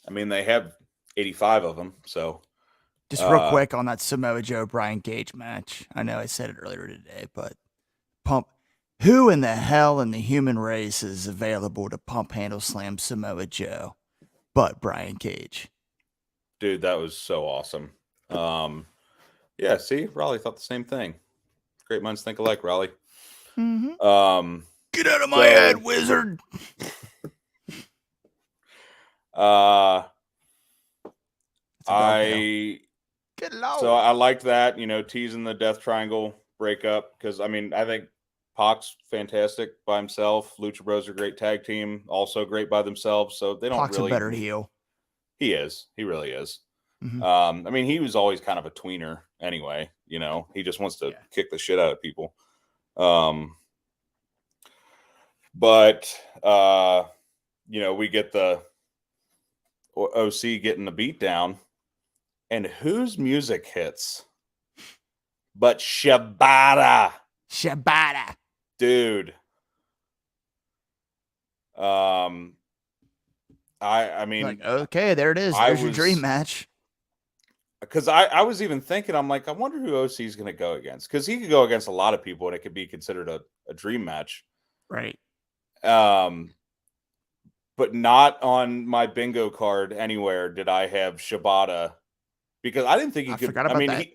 Speaker 2: I mean, they have 85 of them, so.
Speaker 1: Just real quick on that Samoa Joe Brian Cage match. I know I said it earlier today, but who in the hell in the human race is available to pump handle slam Samoa Joe but Brian Cage?
Speaker 2: Dude, that was so awesome. Yeah, see, Raleigh thought the same thing. Great minds think alike, Raleigh.
Speaker 1: Mm-hmm. Get out of my head, wizard.
Speaker 2: So I liked that, you know, teasing the Death Triangle breakup because, I mean, I think Pac's fantastic by himself. Lucha Bros are a great tag team, also great by themselves. So they don't
Speaker 1: Pac's
Speaker 2: really.
Speaker 1: A better heel.
Speaker 2: He is. He really is.
Speaker 1: Mm-hmm.
Speaker 2: I mean, he was always kind of a tweener anyway. You know, he just wants to kick the shit out of people. But you know, we get the OC getting the beat down. And whose music hits? But Shibata. Dude. I mean,
Speaker 1: like, okay, there it is. There's your dream match.
Speaker 2: Because I was even thinking, I'm like, I wonder who OC is going to go against. Because he could go against a lot of people and it could be considered a dream match.
Speaker 1: Right.
Speaker 2: But not on my bingo card anywhere did I have Shibata. Because I didn't think he could. I mean,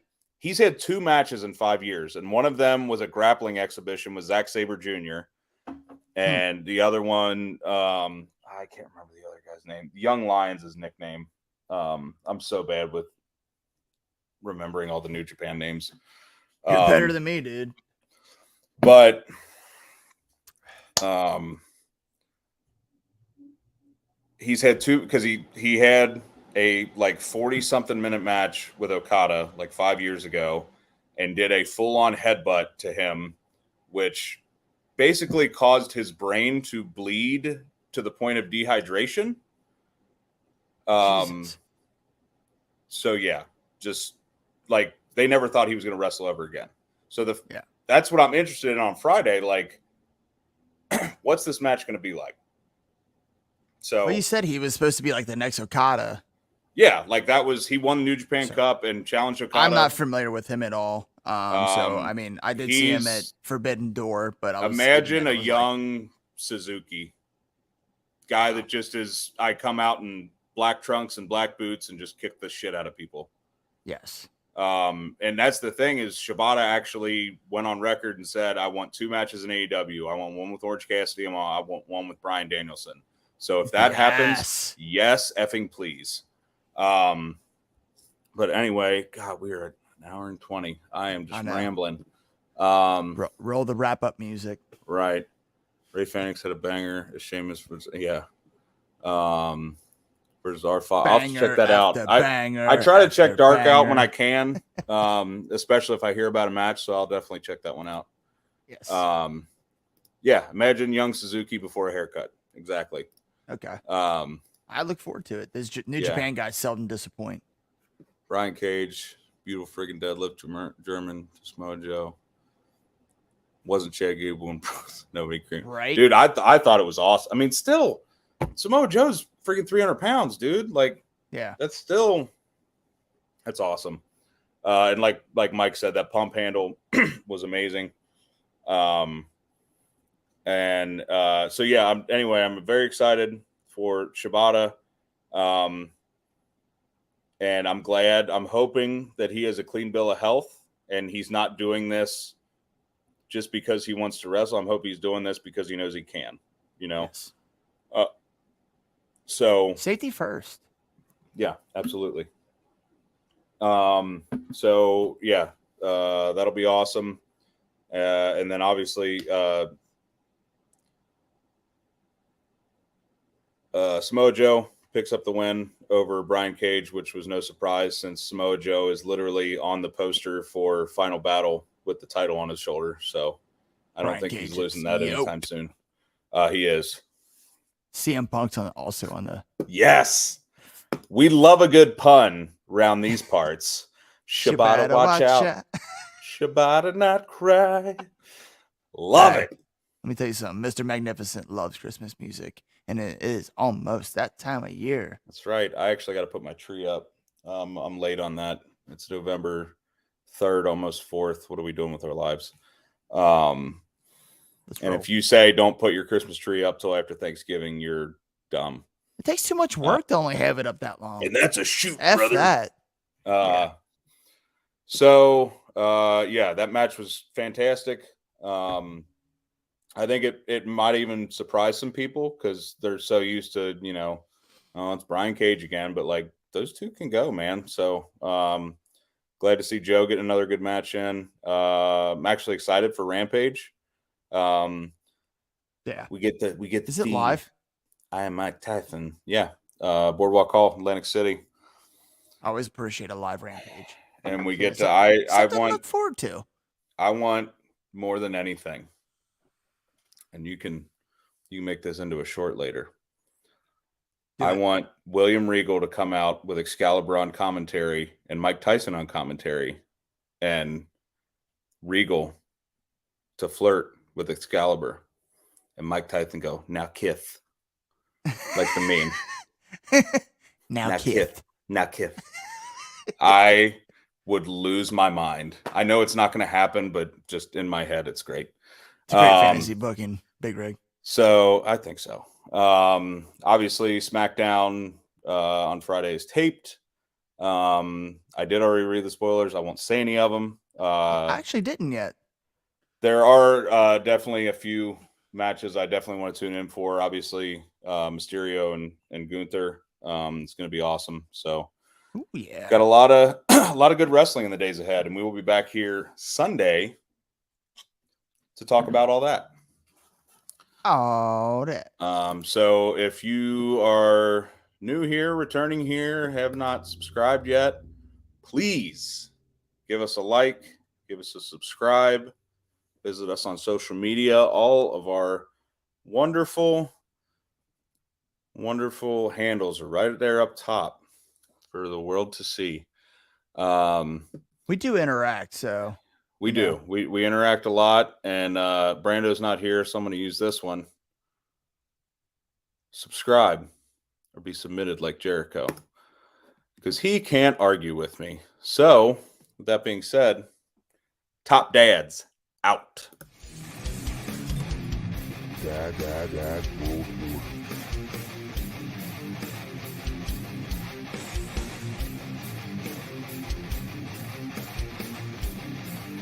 Speaker 2: he's had 2 matches in 5 years, and one of them was a grappling exhibition with Zack Sabre Jr. And the other one, I can't remember the other guy's name. Young Lion's his nickname. I'm so bad with remembering all the New Japan names.
Speaker 1: You're better than me, dude.
Speaker 2: But he's had 2 because he had a like 40-something minute match with Okada like 5 years ago and did a full-on headbutt to him, which basically caused his brain to bleed to the point of dehydration.
Speaker 1: Jesus.
Speaker 2: So yeah, just like they never thought he was going to wrestle ever again. So that's what I'm interested in on Friday. Like, what's this match going to be like? So,
Speaker 1: Well, you said he was supposed to be like the next Okada.
Speaker 2: Yeah, like he won the New Japan Cup and challenged Okada.
Speaker 1: I'm not familiar with him at all. So I mean, I did see him at Forbidden Door, but I was
Speaker 2: imagine a young Suzuki guy that just is. I come out in black trunks and black boots and just kick the shit out of people.
Speaker 1: Yes.
Speaker 2: And that's the thing is Shibata actually went on record and said, I want 2 matches in AEW. I want one with Orange Cassidy and I want one with Bryan Danielson. So if that happens, yes, effing please. But anyway, God, we are at an hour and 20. I am just rambling.
Speaker 1: Roll the wrap up music.
Speaker 2: Right. Ray Phoenix had a banger. Sheamus was, yeah. Where's our file? I'll have to check that out. I try to check Dark out when I can, especially if I hear about a match. So I'll definitely check that one out.
Speaker 1: Yes.
Speaker 2: Yeah. Imagine young Suzuki before a haircut. Exactly.
Speaker 1: Okay. I look forward to it. This New Japan guys seldom disappoint.
Speaker 2: Brian Cage, beautiful friggin' deadlift, German, Samoa Joe. Wasn't Chad Gable and nobody cream.
Speaker 1: Right.
Speaker 2: Dude, I thought it was awesome. I mean, still, Samoa Joe's freaking 300 pounds, dude. Like,
Speaker 1: yeah,
Speaker 2: that's awesome. And like Mike said, that pump handle was amazing. So yeah, I'm very excited for Shibata. And I'm glad, I'm hoping that he has a clean bill of health and he's not doing this just because he wants to wrestle. I'm hoping he's doing this because he knows he can,
Speaker 1: Yes.
Speaker 2: So
Speaker 1: safety first.
Speaker 2: Yeah, absolutely. So yeah, that'll be awesome. And then obviously, Samoa Joe picks up the win over Brian Cage, which was no surprise since Samoa Joe is literally on the poster for Final Battle with the title on his shoulder. So I don't think he's losing that anytime soon. He is.
Speaker 1: CM Punk's also on the.
Speaker 2: Yes. We love a good pun around these parts. Shibata, watch out. Shibata, not cry. Love it.
Speaker 1: Let me tell you something. Mr. Magnificent loves Christmas music, and it is almost that time of year.
Speaker 2: That's right. I actually got to put my tree up. I'm late on that. It's November 3rd, almost 4th. What are we doing with our lives? And if you say don't put your Christmas tree up till after Thanksgiving, you're dumb.
Speaker 1: It takes too much work to only have it up that long.
Speaker 2: And that's a shoot,
Speaker 1: F
Speaker 2: brother.
Speaker 1: That.
Speaker 2: So, that match was fantastic. I think it might even surprise some people because they're so used to, it's Brian Cage again, but like those two can go, man. So, glad to see Joe get another good match in. I'm actually excited for Rampage. We get
Speaker 1: Is it live?
Speaker 2: I am Mike Tyson. Yeah. Boardwalk Hall, Atlantic City.
Speaker 1: I always appreciate a live Rampage.
Speaker 2: And we get to I
Speaker 1: look forward to.
Speaker 2: I want more than anything. And you can make this into a short later. I want William Regal to come out with Excalibur on commentary and Mike Tyson on commentary and Regal to flirt with Excalibur and Mike Tyson go, now Kith. Like the meme.
Speaker 1: now Kith.
Speaker 2: Now Kith. I would lose my mind. I know it's not going to happen, but just in my head, it's great.
Speaker 1: It's a great fantasy booking, Big Rig.
Speaker 2: So I think so. Obviously, SmackDown on Friday is taped. I did already read the spoilers. I won't say any of them.
Speaker 1: I actually didn't yet.
Speaker 2: There are definitely a few matches I definitely want to tune in for. Obviously, Mysterio and Gunther. It's going to be awesome. So,
Speaker 1: Ooh, yeah.
Speaker 2: got a lot of good wrestling in the days ahead, and we will be back here Sunday to talk about all that.
Speaker 1: Oh, that.
Speaker 2: So if you are new here, returning here, have not subscribed yet, please give us a like, give us a subscribe, visit us on social media. All of our wonderful handles are right there up top for the world to see.
Speaker 1: We do interact, so
Speaker 2: we do. We interact a lot, and Brando's not here, so I'm going to use this one. Subscribe or be submitted like Jericho, because he can't argue with me. So, with that being said, Top Dads out.
Speaker 3: Dad,